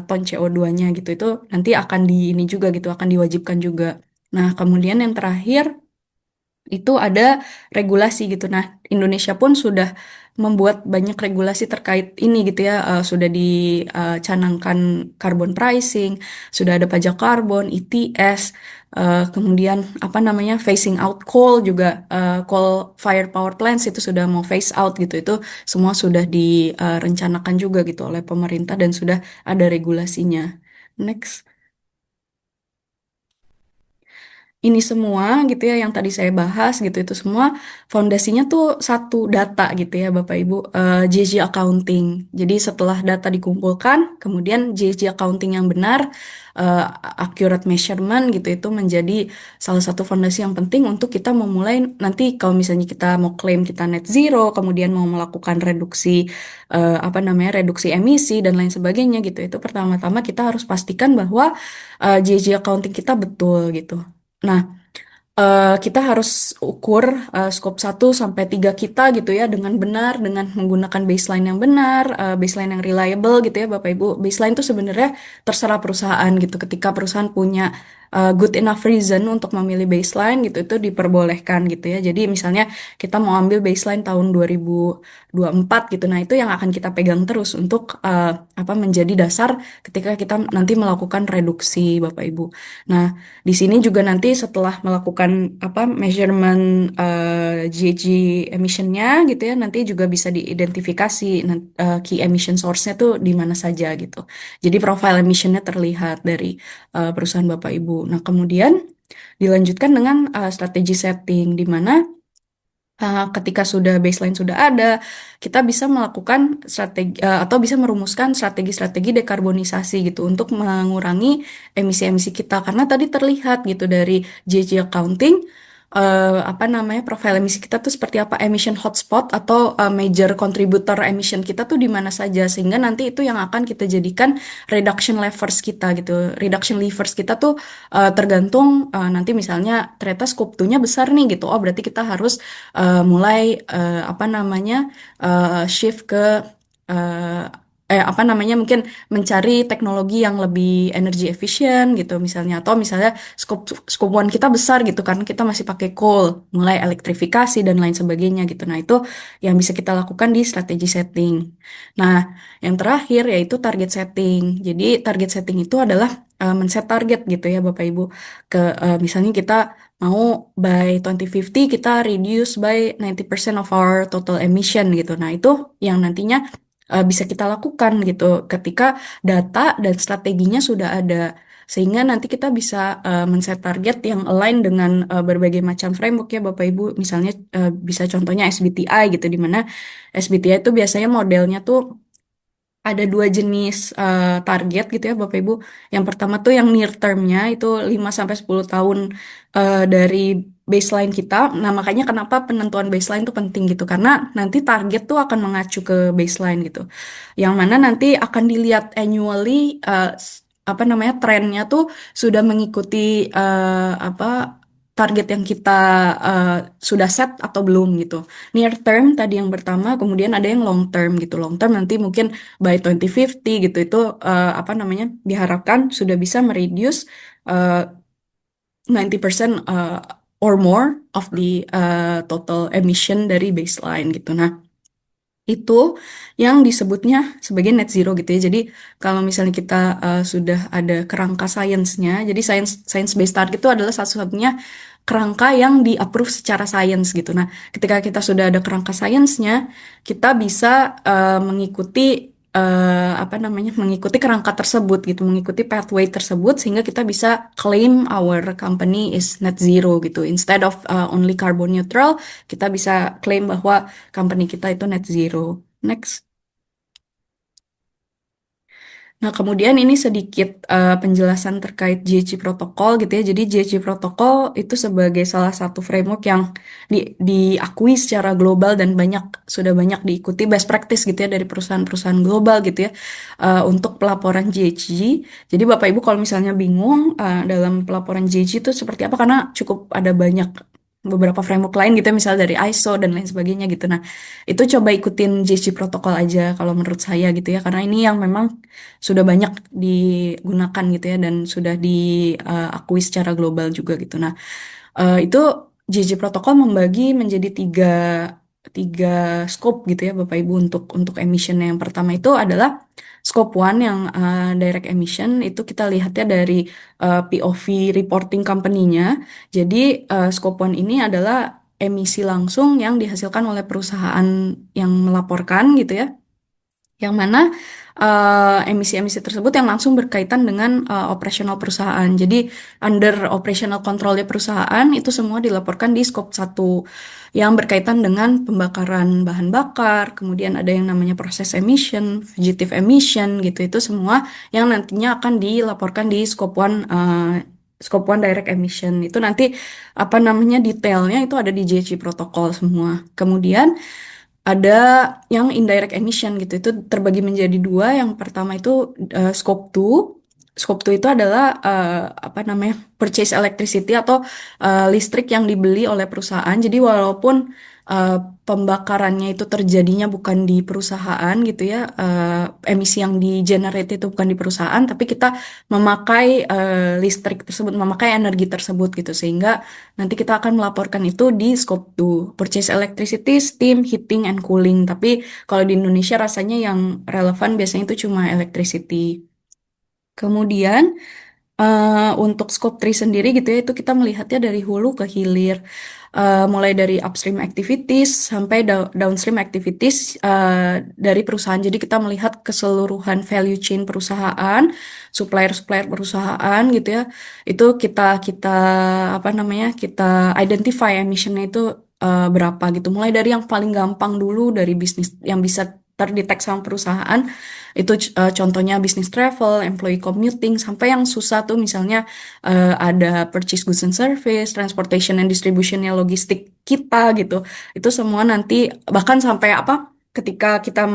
ton CO2-nya gitu itu nanti akan di ini juga gitu akan diwajibkan juga. Nah, kemudian yang terakhir itu ada regulasi gitu. Nah, Indonesia pun sudah membuat banyak regulasi terkait ini gitu ya. Sudah dicanangkan carbon pricing, sudah ada pajak karbon, ETS, kemudian apa namanya phasing out coal juga, coal fire power plants itu sudah mau phase out gitu. Itu semua sudah direncanakan juga gitu oleh pemerintah dan sudah ada regulasinya. Next. Ini semua gitu ya yang tadi saya bahas gitu itu semua fondasinya tuh satu data gitu ya Bapak Ibu, JJ accounting. Jadi setelah data dikumpulkan kemudian JJ accounting yang benar, eh, accurate measurement gitu itu menjadi salah satu fondasi yang penting untuk kita memulai nanti kalau misalnya kita mau klaim kita net zero kemudian mau melakukan reduksi apa namanya reduksi emisi dan lain sebagainya gitu itu pertama-tama kita harus pastikan bahwa JJ accounting kita betul gitu. Nah, kita harus ukur scope 1 sampai 3 kita gitu ya dengan benar dengan menggunakan baseline yang benar, baseline yang reliable gitu ya Bapak Ibu. Baseline itu sebenarnya terserah perusahaan gitu. Ketika perusahaan punya good enough reason untuk memilih baseline gitu itu diperbolehkan gitu ya. Jadi misalnya kita mau ambil baseline tahun 2024 gitu. Nah, itu yang akan kita pegang terus untuk apa menjadi dasar ketika kita nanti melakukan reduksi Bapak Ibu. Nah, di sini juga nanti setelah melakukan apa measurement GHG emissionnya gitu ya, nanti juga bisa diidentifikasi key emission source-nya tuh di mana saja gitu. Jadi profile emissionnya terlihat dari perusahaan Bapak Ibu. Nah, kemudian dilanjutkan dengan strategi setting di mana ketika sudah baseline sudah ada, kita bisa melakukan strategi atau bisa merumuskan strategi-strategi dekarbonisasi gitu untuk mengurangi emisi-emisi kita karena tadi terlihat gitu dari GHG accounting apa namanya profil emisi kita tuh seperti apa emission hotspot atau major contributor emission kita tuh di mana saja sehingga nanti itu yang akan kita jadikan reduction levers kita gitu. Reduction levers kita tuh tergantung nanti misalnya ternyata scope 2-nya besar nih gitu. Oh, berarti kita harus mulai apa namanya shift ke eh, apa namanya mungkin mencari teknologi yang lebih energi efisien gitu misalnya atau misalnya scope scope one kita besar gitu kan kita masih pakai coal mulai elektrifikasi dan lain sebagainya gitu. Nah, itu yang bisa kita lakukan di strategi setting. Nah, yang terakhir yaitu target setting. Jadi target setting itu adalah men-set target gitu ya Bapak Ibu ke misalnya kita mau by 2050 kita reduce by 90% of our total emission gitu. Nah, itu yang nantinya bisa kita lakukan gitu ketika data dan strateginya sudah ada. Sehingga nanti kita bisa men-set target yang align dengan berbagai macam framework ya Bapak Ibu. Misalnya bisa contohnya SBTI gitu di mana SBTI itu biasanya modelnya tuh ada dua jenis target gitu ya Bapak Ibu. Yang pertama tuh yang near termnya itu 5 sampai 10 tahun dari baseline kita. Nah, makanya kenapa penentuan baseline tuh penting gitu karena nanti target tuh akan mengacu ke baseline gitu. Yang mana nanti akan dilihat annually apa namanya trennya tuh sudah mengikuti apa target yang kita eh, sudah set atau belum gitu. Near term tadi yang pertama, kemudian ada yang long term gitu. Long term nanti mungkin by 2050 gitu itu apa namanya diharapkan sudah bisa mereduce uh, 90% or more of the total emission dari baseline gitu. Nah, itu yang disebutnya sebagai net zero gitu ya. Jadi kalau misalnya kita sudah ada kerangka sainsnya, jadi science based target itu adalah satu-satunya kerangka yang di-approve secara sains gitu. Nah, ketika kita sudah ada kerangka sainsnya, kita bisa mengikuti apa namanya, mengikuti kerangka tersebut gitu, mengikuti pathway tersebut sehingga kita bisa claim our company is net zero gitu. Instead of only carbon neutral, kita bisa claim bahwa company kita itu net zero. Next. Nah, kemudian ini sedikit penjelasan terkait GHG protokol gitu ya. Jadi GHG protokol itu sebagai salah satu framework yang diakui secara global dan sudah banyak diikuti best practice gitu ya dari perusahaan-perusahaan global gitu ya untuk pelaporan GHG. Jadi Bapak Ibu kalau misalnya bingung dalam pelaporan GHG itu seperti apa karena cukup ada banyak beberapa framework lain gitu ya, misalnya dari ISO dan lain sebagainya gitu. Nah, itu coba ikutin GHG protokol aja kalau menurut saya gitu ya, karena ini yang memang sudah banyak digunakan gitu ya dan sudah diakui secara global juga gitu. Nah, itu JJ Protokol membagi menjadi tiga scope gitu ya Bapak Ibu untuk emission. Yang pertama itu adalah scope one yang direct emission itu kita lihatnya dari POV reporting company-nya. Jadi scope one ini adalah emisi langsung yang dihasilkan oleh perusahaan yang melaporkan gitu ya yang mana emisi-emisi tersebut yang langsung berkaitan dengan operasional perusahaan. Jadi under operational controlnya perusahaan itu semua dilaporkan di scope satu yang berkaitan dengan pembakaran bahan bakar, kemudian ada yang namanya proses emission, fugitive emission gitu. Itu semua yang nantinya akan dilaporkan di scope one Scope one direct emission itu nanti apa namanya detailnya itu ada di JC protokol semua. Kemudian ada yang indirect emission gitu. Itu terbagi menjadi dua. Yang pertama itu scope 2. Scope 2 itu adalah apa namanya? Purchase electricity atau listrik yang dibeli oleh perusahaan. Jadi walaupun uh, pembakarannya itu terjadinya bukan di perusahaan gitu ya, emisi yang di generate itu bukan di perusahaan, tapi kita memakai listrik tersebut, memakai energi tersebut gitu, sehingga nanti kita akan melaporkan itu di scope 2, purchase electricity, steam, heating, and cooling. Tapi kalau di Indonesia rasanya yang relevan biasanya itu cuma electricity. Kemudian untuk scope 3 sendiri gitu ya, itu kita melihatnya dari hulu ke hilir. Mulai dari upstream activities sampai downstream activities dari perusahaan. Jadi kita melihat keseluruhan value chain perusahaan, supplier-supplier perusahaan gitu ya. Itu kita kita apa namanya? Kita identify emissionnya itu berapa gitu. Mulai dari yang paling gampang dulu dari bisnis yang bisa terdetek sama perusahaan itu contohnya bisnis travel, employee commuting, sampai yang susah tuh misalnya ada purchase goods and service, transportation and distributionnya logistik kita gitu. Itu semua nanti bahkan sampai apa? Ketika kita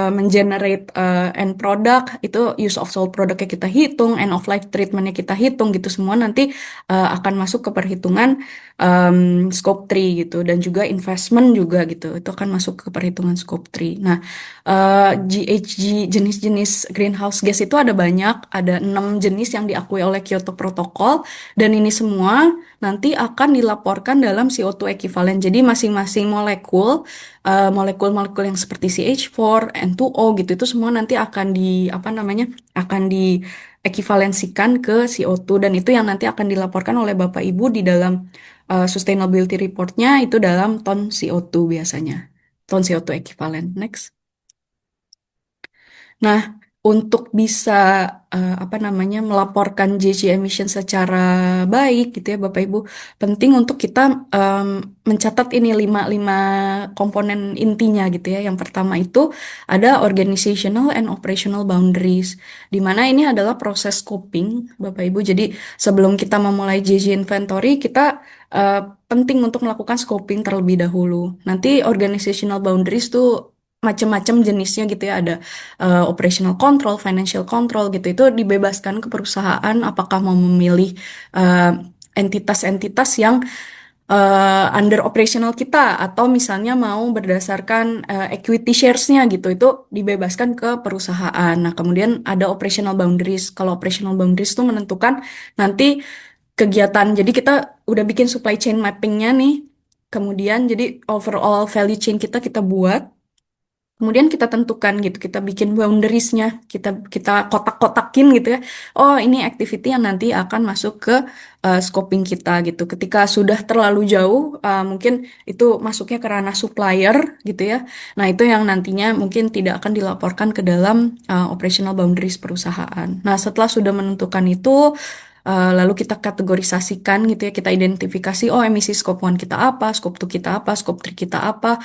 mengenerate end product, itu use of sold productnya kita hitung, end of life treatmentnya kita hitung gitu. Semua nanti akan masuk ke perhitungan scope 3 gitu. Dan juga investment juga gitu. Itu akan masuk ke perhitungan scope 3. Nah, GHG jenis-jenis greenhouse gas itu ada banyak, ada 6 jenis yang diakui oleh Kyoto Protocol, dan ini semua nanti akan dilaporkan dalam CO2 ekivalen. Jadi masing-masing molekul-molekul yang seperti CH4, N2O gitu itu semua nanti akan di apa namanya akan diekivalensikan ke CO2, dan itu yang nanti akan dilaporkan oleh Bapak Ibu di dalam sustainability reportnya itu dalam ton CO2 biasanya, ton CO2 ekivalen. Next. Nah, untuk bisa apa namanya melaporkan GHG emission secara baik gitu ya Bapak Ibu, penting untuk kita em, mencatat ini lima komponen intinya gitu ya. Yang pertama itu ada organizational and operational boundaries, di mana ini adalah proses scoping Bapak Ibu. Jadi sebelum kita memulai GHG inventory, kita eh, penting untuk melakukan scoping terlebih dahulu. Nanti organizational boundaries tuh macam-macam jenisnya gitu ya, ada operational control, financial control gitu, itu dibebaskan ke perusahaan apakah mau memilih eh, entitas-entitas yang under operational kita, atau misalnya mau berdasarkan equity shares-nya gitu, itu dibebaskan ke perusahaan. Nah, kemudian ada operational boundaries. Kalau operational boundaries itu menentukan nanti kegiatan. Jadi kita udah bikin supply chain mapping-nya nih. Kemudian jadi overall value chain kita buat. Kemudian kita tentukan gitu, kita bikin boundariesnya, kita kita kotak-kotakin gitu ya. Oh, ini activity yang nanti akan masuk ke scoping kita gitu. Ketika sudah terlalu jauh, mungkin itu masuknya ke ranah supplier gitu ya. Nah, itu yang nantinya mungkin tidak akan dilaporkan ke dalam operational boundaries perusahaan. Nah, setelah sudah menentukan itu, lalu kita kategorisasikan gitu ya, kita identifikasi, oh emisi scope 1 kita apa, scope 2 kita apa, scope 3 kita apa.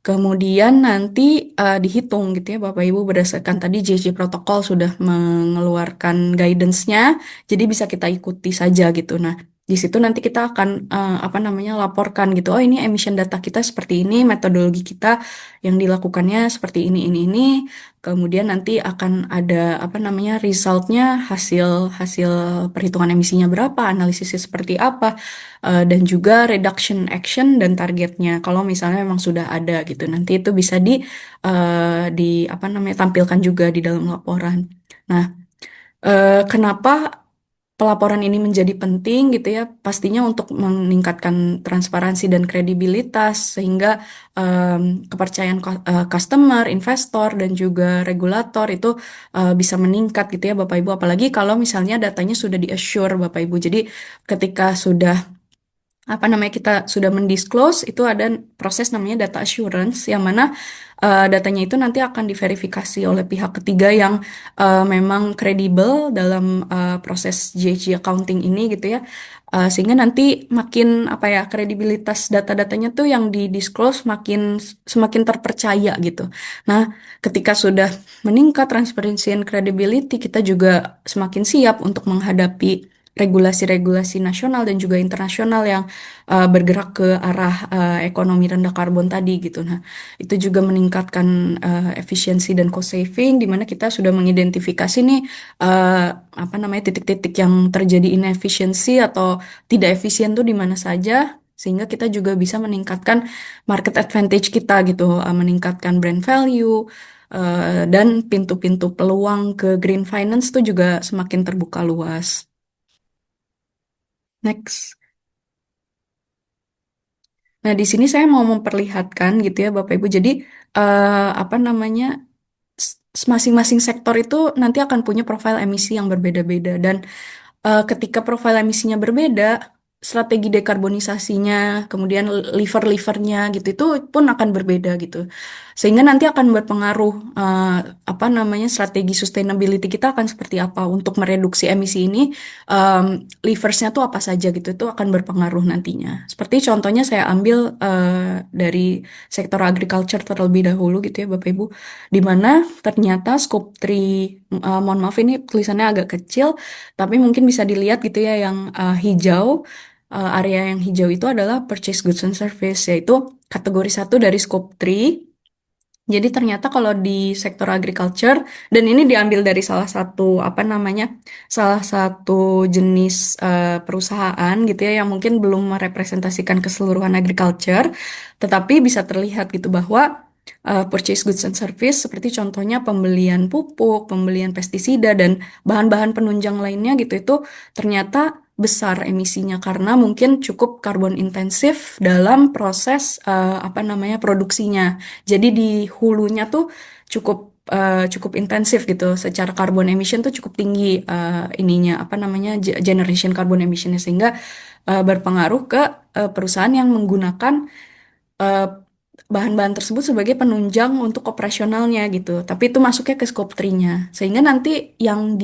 Kemudian nanti dihitung gitu ya Bapak Ibu, berdasarkan tadi JJ Protokol sudah mengeluarkan guidance-nya, jadi bisa kita ikuti saja gitu. Nah, di situ nanti kita akan apa namanya laporkan gitu. Oh, ini emission data kita seperti ini, metodologi kita yang dilakukannya seperti ini. Kemudian nanti akan ada apa namanya resultnya, hasil hasil perhitungan emisinya berapa, analisisnya seperti apa, dan juga reduction action dan targetnya. Kalau misalnya memang sudah ada gitu, nanti itu bisa di apa namanya tampilkan juga di dalam laporan. Nah, kenapa pelaporan ini menjadi penting gitu ya? Pastinya untuk meningkatkan transparansi dan kredibilitas, sehingga em, kepercayaan customer, investor, dan juga regulator itu bisa meningkat gitu ya Bapak Ibu. Apalagi kalau misalnya datanya sudah di-assure Bapak Ibu. Jadi ketika sudah apa namanya kita sudah mendisclose, itu ada proses namanya data assurance, yang mana datanya itu nanti akan diverifikasi oleh pihak ketiga yang memang kredibel dalam proses GHG accounting ini gitu ya. Sehingga nanti makin apa ya, kredibilitas data-datanya tuh yang di disclose semakin terpercaya gitu. Nah, ketika sudah meningkat transparency and credibility, kita juga semakin siap untuk menghadapi regulasi-regulasi nasional dan juga internasional yang bergerak ke arah ekonomi rendah karbon tadi gitu. Nah, itu juga meningkatkan efisiensi dan cost saving, di mana kita sudah mengidentifikasi nih eh, apa namanya titik-titik yang terjadi inefisiensi atau tidak efisien tuh di mana saja. Sehingga kita juga bisa meningkatkan market advantage kita gitu, meningkatkan brand value, dan pintu-pintu peluang ke green finance tuh juga semakin terbuka luas. Next. Nah, di sini saya mau memperlihatkan gitu ya Bapak Ibu. Jadi apa namanya, masing-masing sektor itu nanti akan punya profil emisi yang berbeda-beda, dan ketika profil emisinya berbeda, strategi dekarbonisasinya, kemudian lever-levernya gitu itu pun akan berbeda gitu. Sehingga nanti akan berpengaruh, apa namanya, strategi sustainability kita akan seperti apa untuk mereduksi emisi ini. Leversnya tuh apa saja gitu itu akan berpengaruh nantinya. Seperti contohnya saya ambil dari sektor agriculture terlebih dahulu gitu ya Bapak Ibu, di mana ternyata scope 3, mohon maaf ini tulisannya agak kecil, tapi mungkin bisa dilihat gitu ya yang hijau, area yang hijau itu adalah purchase goods and service, yaitu kategori satu dari scope 3. Jadi ternyata kalau di sektor agriculture, dan ini diambil dari salah satu apa namanya, salah satu jenis perusahaan gitu ya yang mungkin belum merepresentasikan keseluruhan agriculture, tetapi bisa terlihat gitu bahwa purchase goods and service seperti contohnya pembelian pupuk, pembelian pestisida dan bahan-bahan penunjang lainnya gitu itu ternyata besar emisinya karena mungkin cukup karbon intensif dalam proses apa namanya produksinya. Jadi di hulunya tuh cukup cukup intensif gitu. Secara carbon emission tuh cukup tinggi, ininya apa namanya, generation carbon emissionnya, sehingga berpengaruh ke perusahaan yang menggunakan eh, bahan-bahan tersebut sebagai penunjang untuk operasionalnya gitu. Tapi itu masuknya ke scope 3-nya. Sehingga nanti yang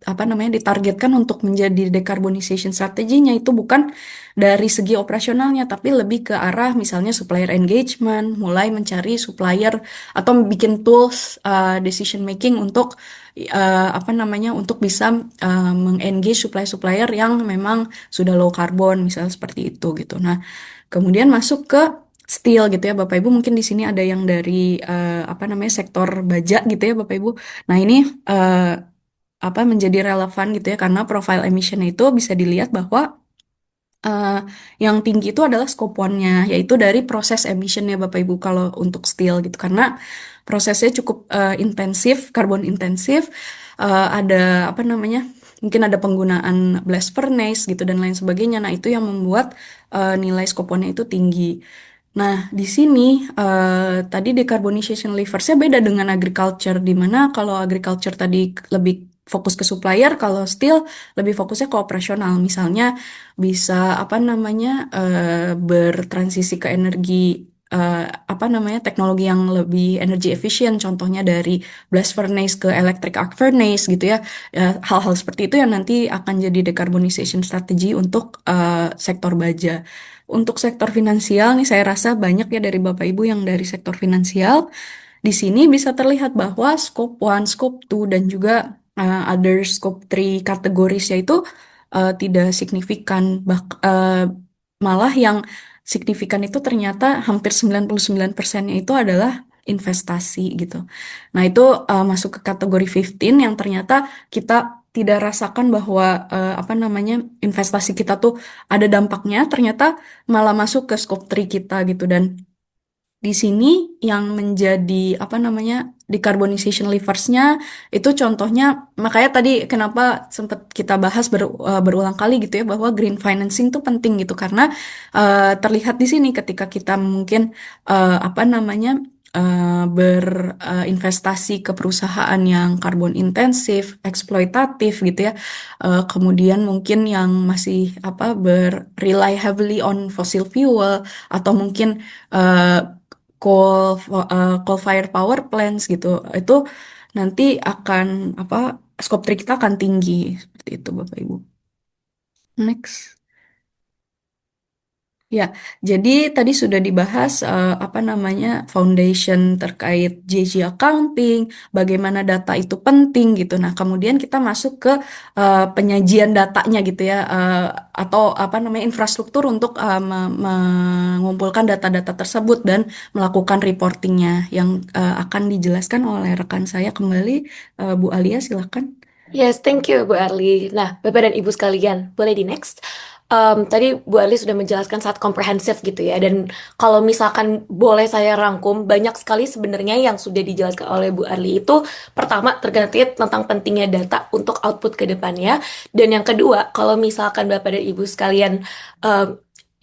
apa namanya, ditargetkan untuk menjadi decarbonization strateginya itu bukan dari segi operasionalnya, tapi lebih ke arah misalnya supplier engagement, mulai mencari supplier atau bikin tools decision making untuk apa namanya, untuk bisa mengengage supplier-supplier yang memang sudah low carbon, misalnya seperti itu gitu. Nah, kemudian masuk ke steel gitu ya Bapak Ibu. Mungkin di sini ada yang dari apa namanya, sektor baja gitu ya Bapak Ibu. Nah, ini eh, apa menjadi relevan gitu ya karena profile emission itu bisa dilihat bahwa eh, yang tinggi itu adalah scope 1-nya, yaitu dari proses emissionnya Bapak Ibu kalau untuk steel gitu. Karena prosesnya cukup intensif, karbon intensif, ada apa namanya, mungkin ada penggunaan blast furnace gitu dan lain sebagainya. Nah, itu yang membuat nilai scope 1-nya itu tinggi. Nah, di sini tadi decarbonization leversnya beda dengan agriculture, di mana kalau agriculture tadi lebih fokus ke supplier, kalau steel lebih fokusnya ke operasional. Misalnya bisa apa namanya, bertransisi ke energi, eh, apa namanya, teknologi yang lebih energi efisien, contohnya dari blast furnace ke electric arc furnace gitu ya. Hal-hal seperti itu yang nanti akan jadi decarbonization strategy untuk sektor baja. Untuk sektor finansial nih saya rasa banyak ya dari Bapak Ibu yang dari sektor finansial. Di sini bisa terlihat bahwa scope 1, scope 2 dan juga other scope 3 kategoris yaitu tidak signifikan. Malah yang signifikan itu ternyata hampir 99%-nya itu adalah investasi gitu. Nah, itu masuk ke kategori 15 yang ternyata kita tidak rasakan bahwa apa namanya, investasi kita tuh ada dampaknya, ternyata malah masuk ke scope 3 kita gitu. Dan di sini yang menjadi apa namanya, decarbonization levers-nya itu contohnya, makanya tadi kenapa sempat kita bahas berulang kali gitu ya bahwa green financing itu penting gitu karena terlihat di sini ketika kita mungkin apa namanya, berinvestasi ke perusahaan yang karbon intensif, eksploitatif gitu ya, kemudian mungkin yang masih apa rely heavily on fossil fuel atau mungkin eh, coal fire power plants gitu, itu nanti akan apa, scope 3 kita akan tinggi seperti itu Bapak Ibu. Next. Ya, jadi tadi sudah dibahas apa namanya, foundation terkait JG accounting, bagaimana data itu penting gitu. Nah, kemudian kita masuk ke penyajian datanya gitu ya, atau apa namanya, infrastruktur untuk mengumpulkan data-data tersebut dan melakukan reportingnya yang akan dijelaskan oleh rekan saya kembali, Bu Alia, silakan. Yes, thank you Bu Arli. Nah, Bapak dan Ibu sekalian, boleh di next. Tadi Bu Ali sudah menjelaskan sangat komprehensif gitu ya, dan kalau misalkan boleh saya rangkum, banyak sekali sebenarnya yang sudah dijelaskan oleh Bu Ali itu, pertama terkait tentang pentingnya data untuk output ke depannya, dan yang kedua, kalau misalkan Bapak dan Ibu sekalian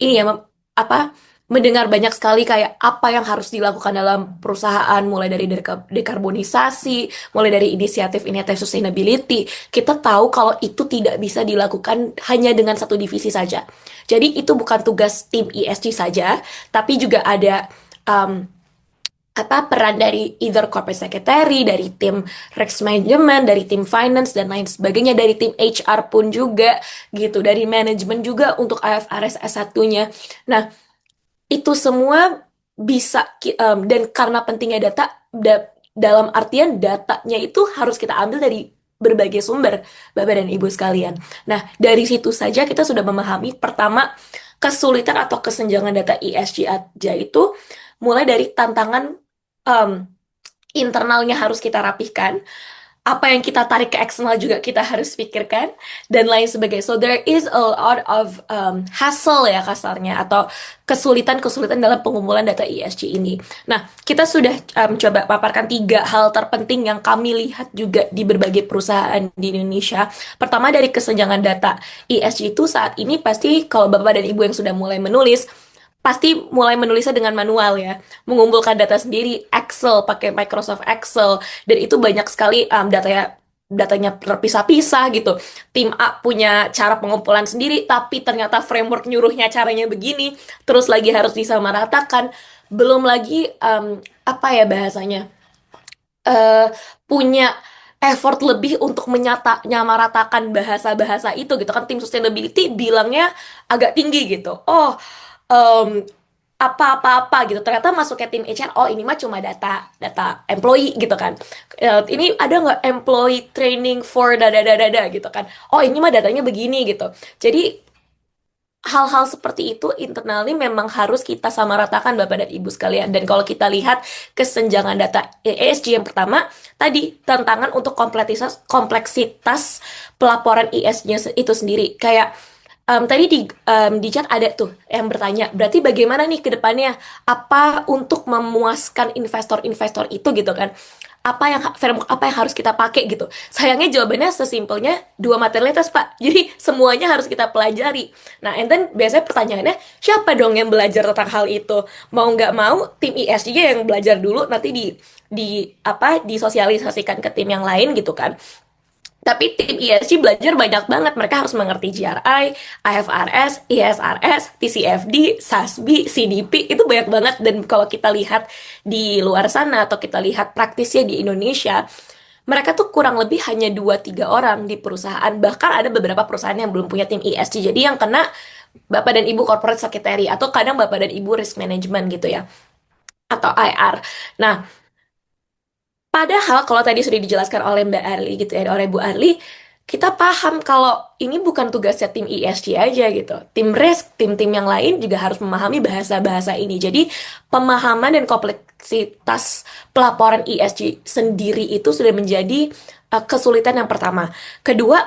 ini ya, apa mendengar banyak sekali kayak apa yang harus dilakukan dalam perusahaan, mulai dari dekarbonisasi, mulai dari inisiatif sustainability, kita tahu kalau itu tidak bisa dilakukan hanya dengan satu divisi saja. Jadi itu bukan tugas tim ESG saja, tapi juga ada um, peran dari either corporate secretary, dari tim risk management, dari tim finance dan lain sebagainya, dari tim HR pun juga gitu, dari manajemen juga untuk IFRS S1-nya. Nah, itu semua bisa dan karena pentingnya data dalam artian datanya itu harus kita ambil dari berbagai sumber, Bapak dan Ibu sekalian. Nah, dari situ saja kita sudah memahami pertama kesulitan atau kesenjangan data ESG aja itu mulai dari tantangan em, internalnya harus kita rapihkan, apa yang kita tarik ke eksternal juga kita harus pikirkan, dan lain sebagainya. So there is a lot of hassle ya kasarnya, atau kesulitan-kesulitan dalam pengumpulan data ESG ini. Nah, kita sudah coba paparkan 3 hal terpenting yang kami lihat juga di berbagai perusahaan di Indonesia. Pertama, dari kesenjangan data ESG itu saat ini pasti kalau Bapak dan Ibu yang sudah mulai menulis, pasti mulai menulisnya dengan manual ya, mengumpulkan data sendiri, Excel, pakai Microsoft Excel, dan itu banyak sekali datanya terpisah-pisah gitu. Tim A punya cara pengumpulan sendiri, tapi ternyata framework nyuruhnya caranya begini, terus lagi harus disamaratakan. Belum lagi apa ya bahasanya, eh punya effort lebih untuk menyamaratakan bahasa-bahasa itu gitu kan. Tim sustainability bilangnya agak tinggi gitu. Oh, em, apa-apa-apa gitu. Ternyata masuknya tim HR, oh ini mah cuma data data employee gitu kan. Ini ada nggak employee training for dada-dada gitu kan. Oh ini mah datanya begini gitu. Jadi hal-hal seperti itu internalnya memang harus kita samaratakan Bapak dan Ibu sekalian. Dan kalau kita lihat kesenjangan data ESG yang pertama, tadi tantangan untuk kompleksitas pelaporan ESG-nya itu sendiri. Kayak tadi di chat ada tuh yang bertanya, berarti bagaimana nih ke depannya? Apa untuk memuaskan investor-investor itu gitu kan? Framework apa yang harus kita pakai gitu? Sayangnya jawabannya sesimpelnya 2 materialitas, Pak. Jadi semuanya harus kita pelajari. Nah, and then biasanya pertanyaannya, siapa dong yang belajar tentang hal itu? Mau nggak mau, tim ISG yang belajar dulu, nanti disosialisasikan ke tim yang lain gitu kan. Tapi tim ESG belajar banyak banget. Mereka harus mengerti GRI, IFRS, ISRS, TCFD, SASB, CDP. Itu banyak banget. Dan kalau kita lihat di luar sana atau kita lihat praktisnya di Indonesia, mereka tuh kurang lebih hanya 2-3 orang di perusahaan. Bahkan ada beberapa perusahaan yang belum punya tim ESG. Jadi yang kena Bapak dan Ibu Corporate Secretary, atau kadang Bapak dan Ibu Risk Management gitu ya, atau IR. Nah, padahal kalau tadi sudah dijelaskan oleh Mbak Arli gitu ya, oleh Bu Arli, kita paham kalau ini bukan tugasnya tim ESG aja gitu. Tim risk, tim-tim yang lain juga harus memahami bahasa-bahasa ini. Jadi pemahaman dan kompleksitas pelaporan ESG sendiri itu sudah menjadi kesulitan yang pertama. Kedua,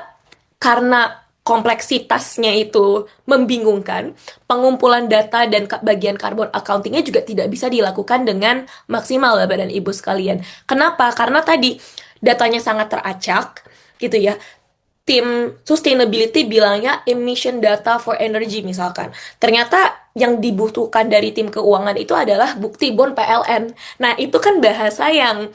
karena kompleksitasnya itu membingungkan, pengumpulan data dan bagian carbon accountingnya juga tidak bisa dilakukan dengan maksimal, Bapak dan Ibu sekalian. Kenapa? Karena tadi datanya sangat teracak, gitu ya. Tim sustainability bilangnya emission data for energy misalkan. Ternyata yang dibutuhkan dari tim keuangan itu adalah bukti bond PLN. Nah, itu kan bahasa yang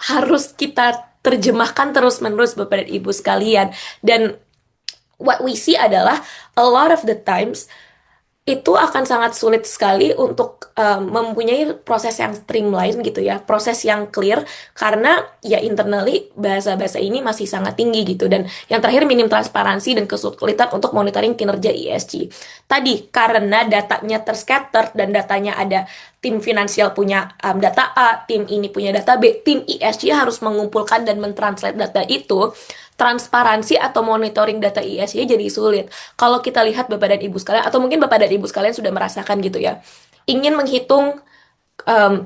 harus kita terjemahkan terus-menerus Bapak dan Ibu sekalian. Dan what we see adalah a lot of the times itu akan sangat sulit sekali untuk mempunyai proses yang streamline gitu ya, proses yang clear, karena ya internally bahasa-bahasa ini masih sangat tinggi gitu. Dan yang terakhir, minim transparansi dan kesulitan untuk monitoring kinerja ESG. Tadi karena datanya terscatter dan datanya ada tim finansial punya data A, tim ini punya data B, tim ESG harus mengumpulkan dan mentranslate data itu, transparansi atau monitoring data ESG jadi sulit. Kalau kita lihat Bapak dan Ibu sekalian, atau mungkin Bapak dan Ibu sekalian sudah merasakan gitu ya, ingin menghitung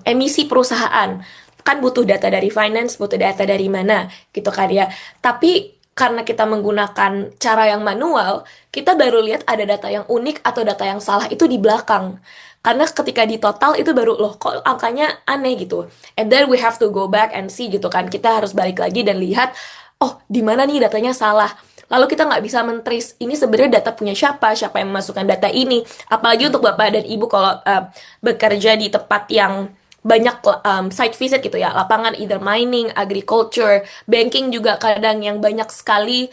emisi perusahaan, kan butuh data dari finance, butuh data dari mana gitu kan ya. Tapi karena kita menggunakan cara yang manual, kita baru lihat ada data yang unik atau data yang salah itu di belakang. Karena ketika di total itu baru loh kok angkanya aneh gitu. And then we have to go back and see gitu kan. Kita harus balik lagi dan lihat, oh di mana nih datanya salah. Lalu kita nggak bisa mentris ini sebenarnya data punya siapa, siapa yang memasukkan data ini. Apalagi untuk bapak dan ibu kalau bekerja di tempat yang banyak site visit gitu ya, lapangan either mining, agriculture, banking juga kadang yang banyak sekali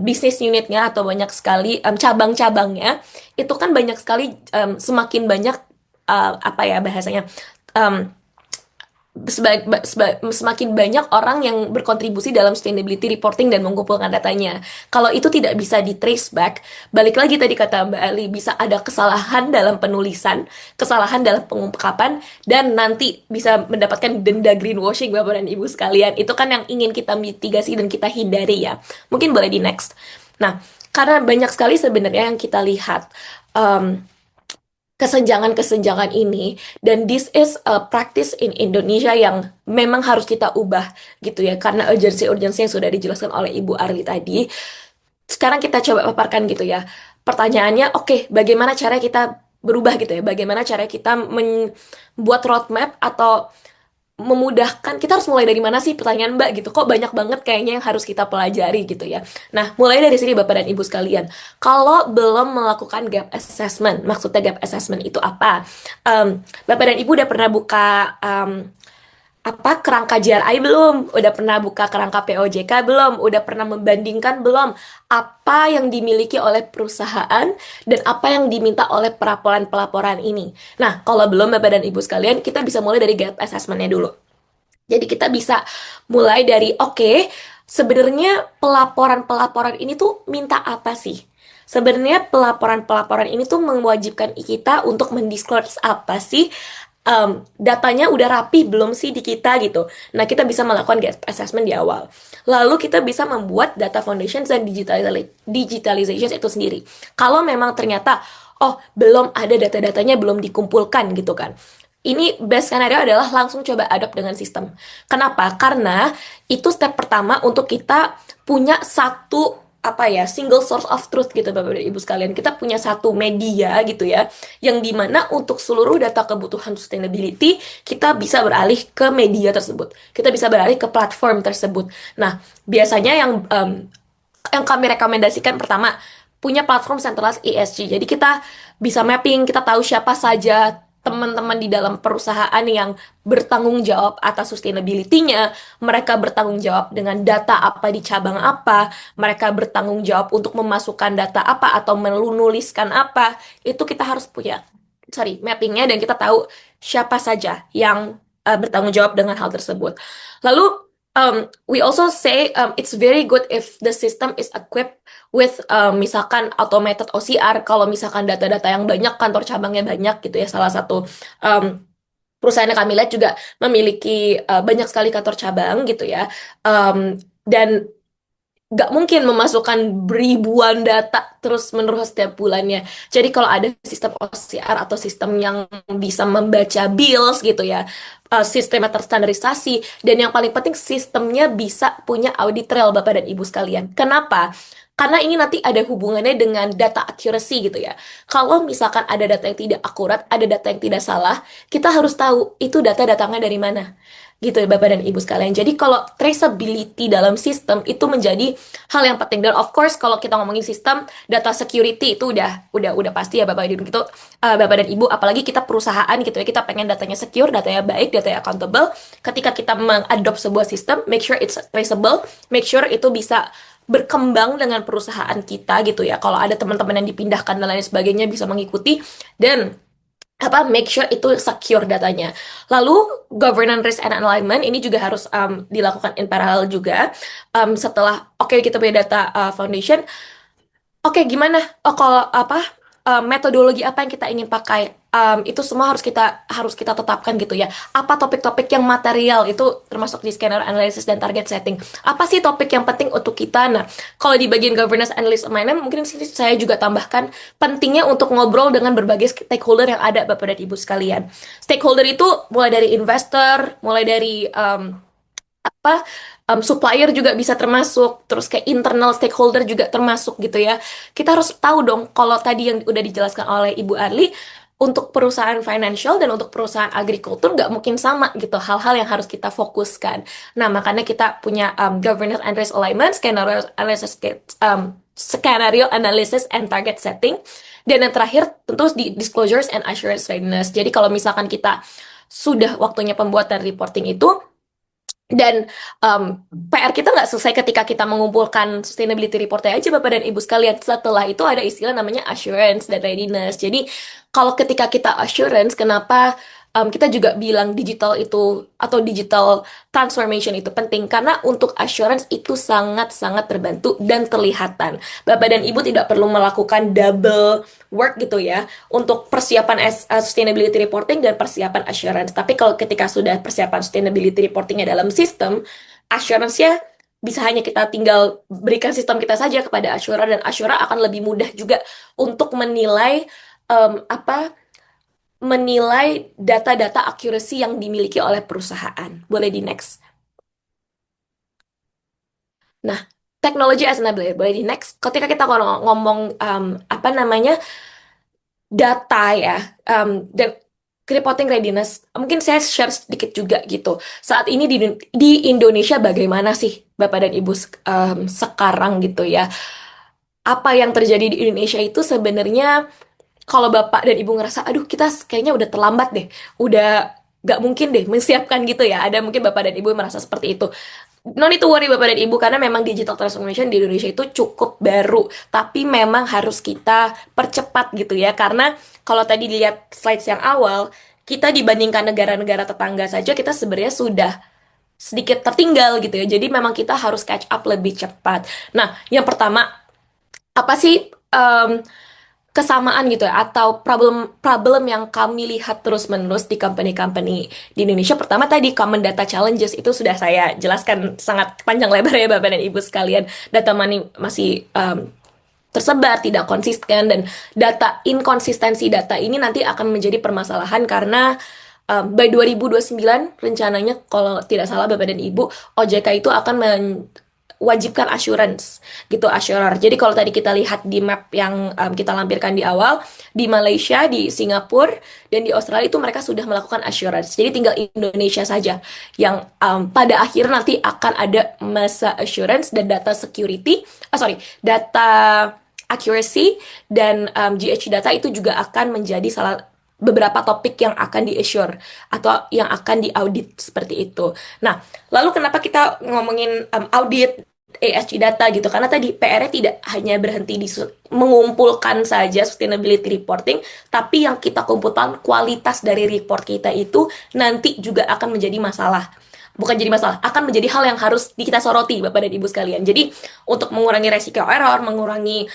bisnis unitnya atau banyak sekali cabang-cabangnya, itu kan banyak sekali semakin banyak apa ya bahasanya um, semakin banyak orang yang berkontribusi dalam sustainability reporting dan mengumpulkan datanya. Kalau itu tidak bisa di trace back, balik lagi tadi kata Mbak Ali, bisa ada kesalahan dalam penulisan, kesalahan dalam pengungkapan, dan nanti bisa mendapatkan denda greenwashing Bapak dan Ibu sekalian. Itu kan yang ingin kita mitigasi dan kita hindari ya. Mungkin boleh di next. Nah, karena banyak sekali sebenarnya yang kita lihat. um, Kesenjangan-kesenjangan ini, dan this is a practice in Indonesia yang memang harus kita ubah gitu ya, karena urgensi-urgensi yang sudah dijelaskan oleh Ibu Arli tadi. Sekarang kita coba paparkan gitu ya. Pertanyaannya, oke, bagaimana cara kita berubah gitu ya? Bagaimana cara kita membuat roadmap atau memudahkan, kita harus mulai dari mana sih, pertanyaan Mbak gitu, kok banyak banget kayaknya yang harus kita pelajari gitu ya. Nah, mulai dari sini Bapak dan Ibu sekalian, kalau belum melakukan gap assessment, maksudnya gap assessment itu apa? Bapak dan Ibu udah pernah buka apa kerangka JRI belum? Udah pernah buka kerangka POJK belum? Udah pernah membandingkan belum apa yang dimiliki oleh perusahaan dan apa yang diminta oleh pelaporan-pelaporan ini? Nah, kalau belum Bapak dan Ibu sekalian, kita bisa mulai dari gap assessment-nya dulu. Jadi kita bisa mulai dari, oke, sebenarnya pelaporan-pelaporan ini tuh minta apa sih? Sebenarnya pelaporan-pelaporan ini tuh mewajibkan kita untuk mendisclose apa sih? Datanya udah rapi belum sih di kita gitu. Nah, kita bisa melakukan gap assessment di awal. Lalu kita bisa membuat data foundations dan digitalization itu sendiri. Kalau memang ternyata, oh, belum ada data-datanya belum dikumpulkan gitu kan. Ini best scenario adalah langsung coba adopt dengan sistem. Kenapa? Karena itu step pertama untuk kita punya satu apa ya, single source of truth gitu Bapak dan Ibu sekalian. Kita punya satu media gitu ya, yang dimana untuk seluruh data kebutuhan sustainability kita bisa beralih ke media tersebut. Kita bisa beralih ke platform tersebut. Nah, biasanya yang kami rekomendasikan pertama punya platform centralized ESG. Jadi kita bisa mapping, kita tahu siapa saja teman-teman di dalam perusahaan yang bertanggung jawab atas sustainability-nya, mereka bertanggung jawab dengan data apa di cabang apa, mereka bertanggung jawab untuk memasukkan data apa atau menuliskan apa, itu kita harus punya, mappingnya, dan kita tahu siapa saja yang bertanggung jawab dengan hal tersebut. Lalu, we also say it's very good if the system is equipped with misalkan automated OCR, kalau misalkan data-data yang banyak, kantor cabangnya banyak gitu ya. Salah satu perusahaan yang kami lihat juga memiliki banyak sekali kantor cabang gitu ya. Dan nggak mungkin memasukkan ribuan data terus-menerus setiap bulannya. Jadi kalau ada sistem OCR atau sistem yang bisa membaca bills gitu ya, sistemnya terstandarisasi, dan yang paling penting sistemnya bisa punya audit trail Bapak dan Ibu sekalian. Kenapa? Karena ini nanti ada hubungannya dengan data accuracy gitu ya. Kalau misalkan ada data yang tidak akurat, ada data yang tidak salah, kita harus tahu itu data datangnya dari mana gitu ya Bapak dan Ibu sekalian. Jadi kalau traceability dalam sistem itu menjadi hal yang penting, dan of course kalau kita ngomongin sistem data security itu udah pasti ya Bapak dan Ibu gitu, Bapak dan Ibu, apalagi kita perusahaan gitu ya, kita pengen datanya secure, datanya baik, datanya accountable. Ketika kita mengadop sebuah sistem, make sure it's traceable, make sure itu bisa berkembang dengan perusahaan kita gitu ya. Kalau ada teman-teman yang dipindahkan dan lain sebagainya bisa mengikuti, dan apa, make sure itu secure datanya. Lalu governance risk and alignment ini juga harus dilakukan in parallel juga. Setelah oke, kita punya data foundation, oke, gimana? Oh, kalau apa, metodologi apa yang kita ingin pakai? Itu semua harus kita tetapkan gitu ya. Apa topik-topik yang material itu termasuk di scenario analysis dan target setting. Apa sih topik yang penting untuk kita? Nah, kalau di bagian governance analysis alignment, mungkin sini saya juga tambahkan pentingnya untuk ngobrol dengan berbagai stakeholder yang ada Bapak dan Ibu sekalian. Stakeholder itu mulai dari investor, mulai dari supplier juga bisa termasuk, terus kayak internal stakeholder juga termasuk gitu ya. Kita harus tahu dong kalau tadi yang udah dijelaskan oleh Ibu Arli, untuk perusahaan financial dan untuk perusahaan agrikultur nggak mungkin sama gitu, hal-hal yang harus kita fokuskan. Nah, makanya kita punya governance and risk alignment, scenario analysis and target setting. Dan yang terakhir tentu di disclosures and assurance readiness. Jadi kalau misalkan kita sudah waktunya pembuatan reporting itu, dan PR kita nggak selesai ketika kita mengumpulkan sustainability reportnya aja, Bapak dan Ibu sekalian. Setelah itu ada istilah namanya assurance dan readiness. Jadi kalau ketika kita assurance, kenapa kita juga bilang digital itu atau digital transformation itu penting? Karena untuk assurance itu sangat-sangat terbantu dan terlihatan. Bapak dan Ibu tidak perlu melakukan double work gitu ya untuk persiapan sustainability reporting dan persiapan assurance. Tapi kalau ketika sudah persiapan sustainability reportingnya dalam sistem, assurance-nya bisa hanya kita tinggal berikan sistem kita saja kepada assurer, dan assurer akan lebih mudah juga untuk menilai apa menilai data-data accuracy yang dimiliki oleh perusahaan. Boleh di next. Nah, teknologi as enabler, boleh di next. Ketika kita ngomong apa namanya data ya, dan reporting readiness, mungkin saya share sedikit juga gitu. Saat ini di Indonesia bagaimana sih Bapak dan Ibu sekarang gitu ya? Apa yang terjadi di Indonesia itu sebenarnya, kalau Bapak dan Ibu ngerasa, aduh kita kayaknya udah terlambat deh, udah gak mungkin deh menyiapkan gitu ya. Ada mungkin Bapak dan Ibu merasa seperti itu. No need to worry Bapak dan Ibu, karena memang digital transformation di Indonesia itu cukup baru. Tapi memang harus kita percepat gitu ya. Karena kalau tadi dilihat slides yang awal, kita dibandingkan negara-negara tetangga saja, kita sebenarnya sudah sedikit tertinggal gitu ya. Jadi memang kita harus catch up lebih cepat. Nah, yang pertama, apa sih kesamaan gitu ya, atau problem-problem yang kami lihat terus-menerus di company-company di Indonesia? Pertama tadi common data challenges itu sudah saya jelaskan sangat panjang lebar ya Bapak dan Ibu sekalian. Data money masih tersebar, tidak konsisten, dan inkonsistensi data ini nanti akan menjadi permasalahan karena by 2029 rencananya, kalau tidak salah Bapak dan Ibu, OJK itu akan wajibkan assurance gitu, assurer. Jadi kalau tadi kita lihat di map yang kita lampirkan di awal, di Malaysia, di Singapura, dan di Australia itu mereka sudah melakukan assurance. Jadi tinggal Indonesia saja yang pada akhir nanti akan ada masa assurance dan data security, data accuracy dan GH data itu juga akan menjadi beberapa topik yang akan di-assure atau yang akan diaudit seperti itu. Nah, lalu kenapa kita ngomongin audit ESG data gitu? Karena tadi PR-nya tidak hanya berhenti di mengumpulkan saja sustainability reporting, tapi yang kita kumpulkan, kualitas dari report kita itu nanti juga akan menjadi masalah. Bukan jadi masalah, akan menjadi hal yang harus kita soroti Bapak dan Ibu sekalian. Jadi untuk mengurangi resiko error, mengurangi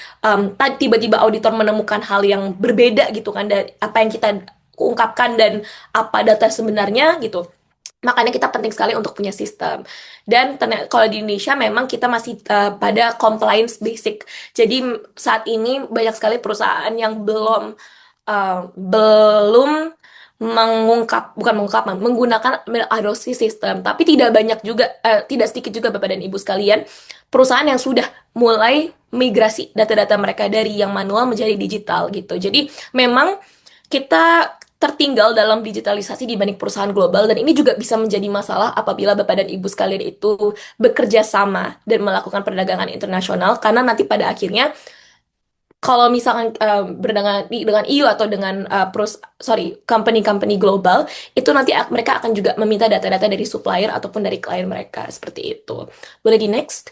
tiba-tiba auditor menemukan hal yang berbeda gitu kan dari apa yang kita ungkapkan dan apa data sebenarnya gitu. Makanya kita penting sekali untuk punya sistem. Dan kalau di Indonesia memang kita masih pada compliance basic. Jadi saat ini banyak sekali perusahaan yang belum menggunakan adopsi sistem. Tapi tidak banyak juga, tidak sedikit juga Bapak dan Ibu sekalian, perusahaan yang sudah mulai migrasi data-data mereka dari yang manual menjadi digital gitu. Jadi memang kita tertinggal dalam digitalisasi dibanding perusahaan global, dan ini juga bisa menjadi masalah apabila Bapak dan Ibu sekalian itu bekerja sama dan melakukan perdagangan internasional, karena nanti pada akhirnya kalau misalkan berdagang dengan EU atau dengan company-company global, itu nanti mereka akan juga meminta data-data dari supplier ataupun dari klien mereka seperti itu. Boleh di next?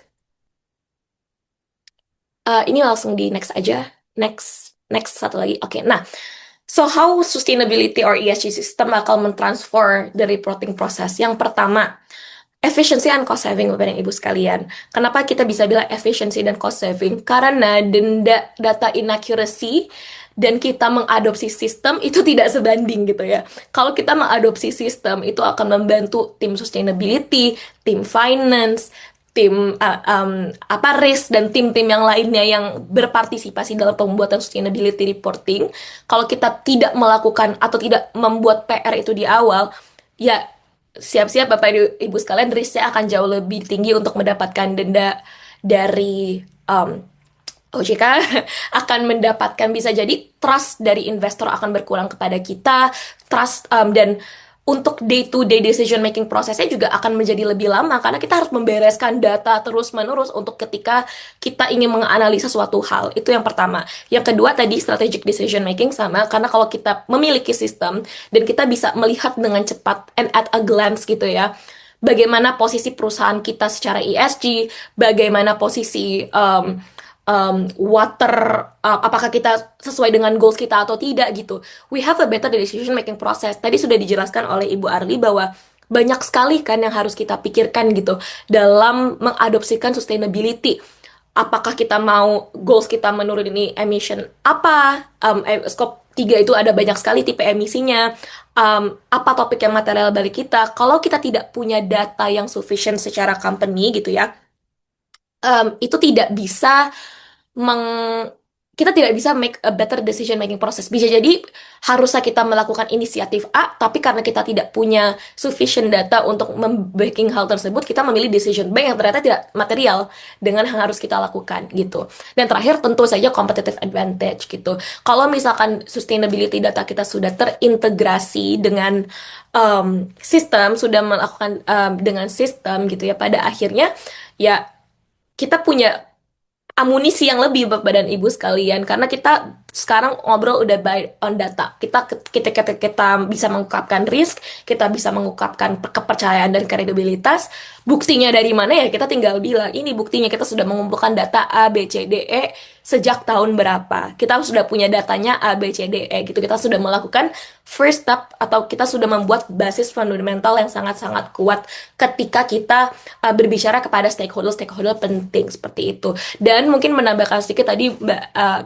Ini langsung di next aja. Next, next satu lagi. Oke, nah, so how sustainability or ESG system akan mentransfer the reporting process? Yang pertama, efficiency and cost saving Bapak dan Ibu sekalian. Kenapa kita bisa bilang efficiency dan cost saving? Karena data inaccuracy dan kita mengadopsi sistem itu tidak sebanding gitu ya. Kalau kita mengadopsi sistem, itu akan membantu tim sustainability, tim finance, tim risk, dan tim-tim yang lainnya yang berpartisipasi dalam pembuatan sustainability reporting. Kalau kita tidak melakukan atau tidak membuat PR itu di awal, ya siap-siap Bapak Ibu sekalian, risknya akan jauh lebih tinggi untuk mendapatkan denda dari OJK. Akan mendapatkan, bisa jadi trust dari investor akan berkurang kepada kita, trust dan untuk day to day decision making prosesnya juga akan menjadi lebih lama karena kita harus membereskan data terus menerus untuk ketika kita ingin menganalisa suatu hal. Itu yang pertama. Yang kedua tadi strategic decision making, sama karena kalau kita memiliki sistem dan kita bisa melihat dengan cepat and at a glance gitu ya, bagaimana posisi perusahaan kita secara ESG, bagaimana posisi water, apakah kita sesuai dengan goals kita atau tidak gitu. We have a better decision making process. Tadi sudah dijelaskan oleh Ibu Arli bahwa banyak sekali kan yang harus kita pikirkan gitu dalam mengadopsikan sustainability. Apakah kita mau goals kita menuruni emission apa? Scope 3 itu ada banyak sekali tipe emisinya. Apa topik yang material bagi kita? Kalau kita tidak punya data yang sufficient secara company gitu ya, itu tidak bisa meng kita tidak bisa make a better decision making process. Bisa jadi harusnya kita melakukan inisiatif A, tapi karena kita tidak punya sufficient data untuk membacking hal tersebut, kita memilih decision B yang ternyata tidak material dengan yang harus kita lakukan gitu. Dan terakhir tentu saja competitive advantage gitu. Kalau misalkan sustainability data kita sudah terintegrasi dengan sistem, sudah melakukan dengan sistem gitu ya, pada akhirnya ya kita punya amunisi yang lebih Bapak dan Ibu sekalian, karena kita sekarang ngobrol udah by on data. Kita bisa mengungkapkan risk, kita bisa mengungkapkan kepercayaan dan kredibilitas. Buktinya dari mana ya? Kita tinggal bilang ini buktinya, kita sudah mengumpulkan data A B C D E sejak tahun berapa. Kita sudah punya datanya A B C D E gitu. Kita sudah melakukan first step atau kita sudah membuat basis fundamental yang sangat-sangat kuat ketika kita berbicara kepada stakeholder-stakeholder penting seperti itu. Dan mungkin menambahkan sedikit tadi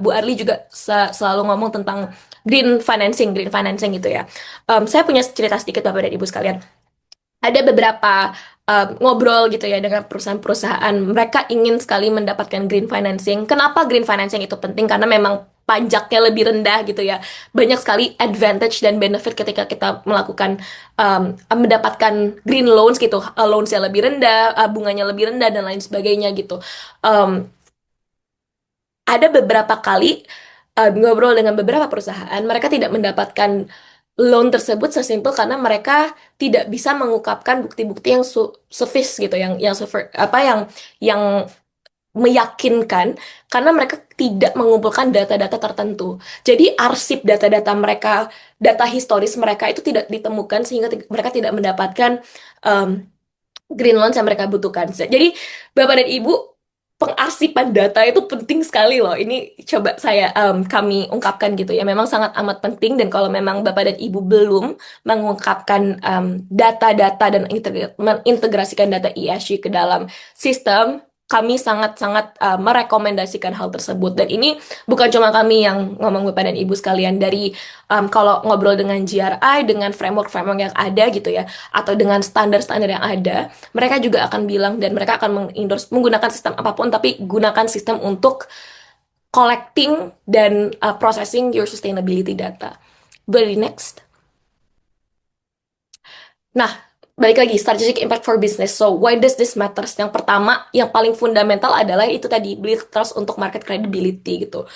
Bu Arli juga selalu ngomong tentang green financing gitu ya. Saya punya cerita sedikit Bapak dan Ibu sekalian. Ada beberapa ngobrol gitu ya dengan perusahaan-perusahaan. Mereka ingin sekali mendapatkan green financing. Kenapa green financing itu penting? Karena memang pajaknya lebih rendah gitu ya. Banyak sekali advantage dan benefit ketika kita melakukan mendapatkan green loans gitu. Loansnya lebih rendah, bunganya lebih rendah dan lain sebagainya gitu. Um, ada beberapa kali ngobrol dengan beberapa perusahaan, mereka tidak mendapatkan loan tersebut sesimpel karena mereka tidak bisa mengungkapkan bukti-bukti yang sufis gitu, yang meyakinkan karena mereka tidak mengumpulkan data-data tertentu. Jadi arsip data-data mereka, data historis mereka itu tidak ditemukan sehingga mereka tidak mendapatkan um, green loans yang mereka butuhkan. Jadi Bapak dan Ibu, pengarsipan data itu penting sekali loh. Ini coba kami ungkapkan gitu ya. Memang sangat amat penting, dan kalau memang Bapak dan Ibu belum mengungkapkan data-data dan mengintegrasikan data ESG ke dalam sistem, kami sangat-sangat merekomendasikan hal tersebut. Dan ini bukan cuma kami yang ngomong Bapak dan Ibu sekalian, dari kalau ngobrol dengan GRI, dengan framework-framework yang ada gitu ya, atau dengan standar-standar yang ada, mereka juga akan bilang dan mereka akan mengendorse menggunakan sistem apapun, tapi gunakan sistem untuk collecting dan processing your sustainability data. Very next. Nah, balik lagi strategic impact for business. So, why does this matters? Yang pertama, yang paling fundamental adalah itu tadi, build trust untuk market credibility gitu.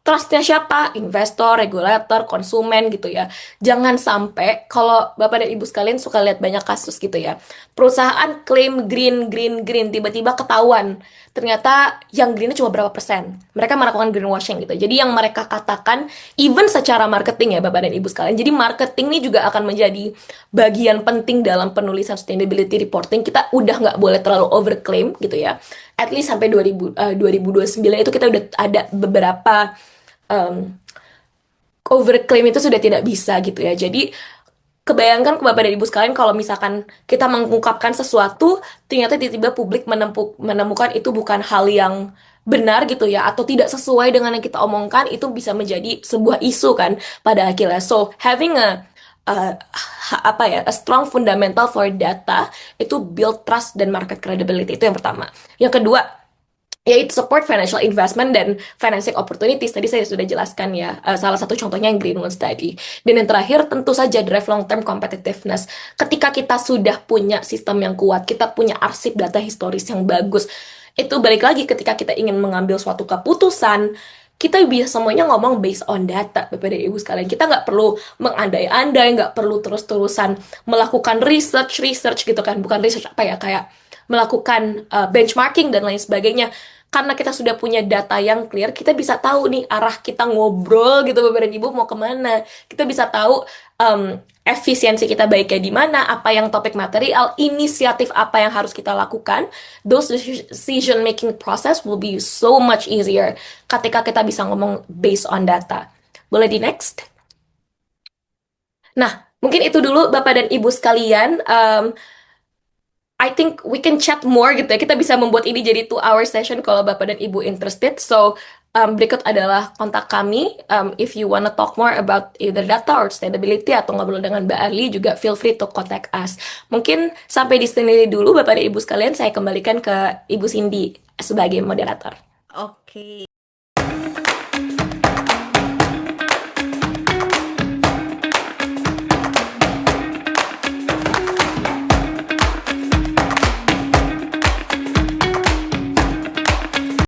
Trustnya siapa? Investor, regulator, konsumen gitu ya. Jangan sampai, kalau Bapak dan Ibu sekalian suka lihat banyak kasus gitu ya. Perusahaan klaim green, green, green, tiba-tiba ketahuan. Ternyata yang greennya cuma berapa persen. Mereka melakukan greenwashing gitu. Jadi yang mereka katakan, even secara marketing ya Bapak dan Ibu sekalian. Jadi marketing ini juga akan menjadi bagian penting dalam penulisan sustainability reporting. Kita udah nggak boleh terlalu overclaim gitu ya. At least sampai 2029 itu kita udah ada beberapa um, overclaim itu sudah tidak bisa gitu ya. Jadi kebayangkan ke Bapak dan Ibu sekalian kalau misalkan kita mengungkapkan sesuatu, ternyata tiba-tiba publik menemukan itu bukan hal yang benar gitu ya, atau tidak sesuai dengan yang kita omongkan, itu bisa menjadi sebuah isu kan pada akhirnya. So having uh, a strong fundamental for data itu build trust dan market credibility, itu yang pertama. Yang kedua, yaitu support financial investment dan financing opportunities. Tadi saya sudah jelaskan ya, salah satu contohnya yang Green Ones tadi. Dan yang terakhir tentu saja drive long term competitiveness. Ketika kita sudah punya sistem yang kuat, kita punya arsip data historis yang bagus, itu balik lagi ketika kita ingin mengambil suatu keputusan, kita bisa semuanya ngomong based on data, Bapak dan Ibu sekalian. Kita nggak perlu mengandai-andai, nggak perlu terus-terusan melakukan research gitu kan. Bukan research apa ya, kayak melakukan benchmarking dan lain sebagainya. Karena kita sudah punya data yang clear, kita bisa tahu nih arah kita ngobrol gitu Bapak dan Ibu mau kemana. Kita bisa tahu efisiensi kita baiknya di mana, apa yang topik material, inisiatif apa yang harus kita lakukan. Those decision making process will be so much easier ketika kita bisa ngomong based on data. Boleh di next? Nah, mungkin itu dulu Bapak dan Ibu sekalian. I think we can chat more gitu ya. Kita bisa membuat ini jadi 2 hour session kalau Bapak dan Ibu interested. So, berikut adalah kontak kami. If you wanna talk more about either data or sustainability atau ngobrol dengan Mbak Arli juga feel free to contact us. Mungkin sampai di sini dulu Bapak dan Ibu sekalian. Saya kembalikan ke Ibu Cindy sebagai moderator. Oke.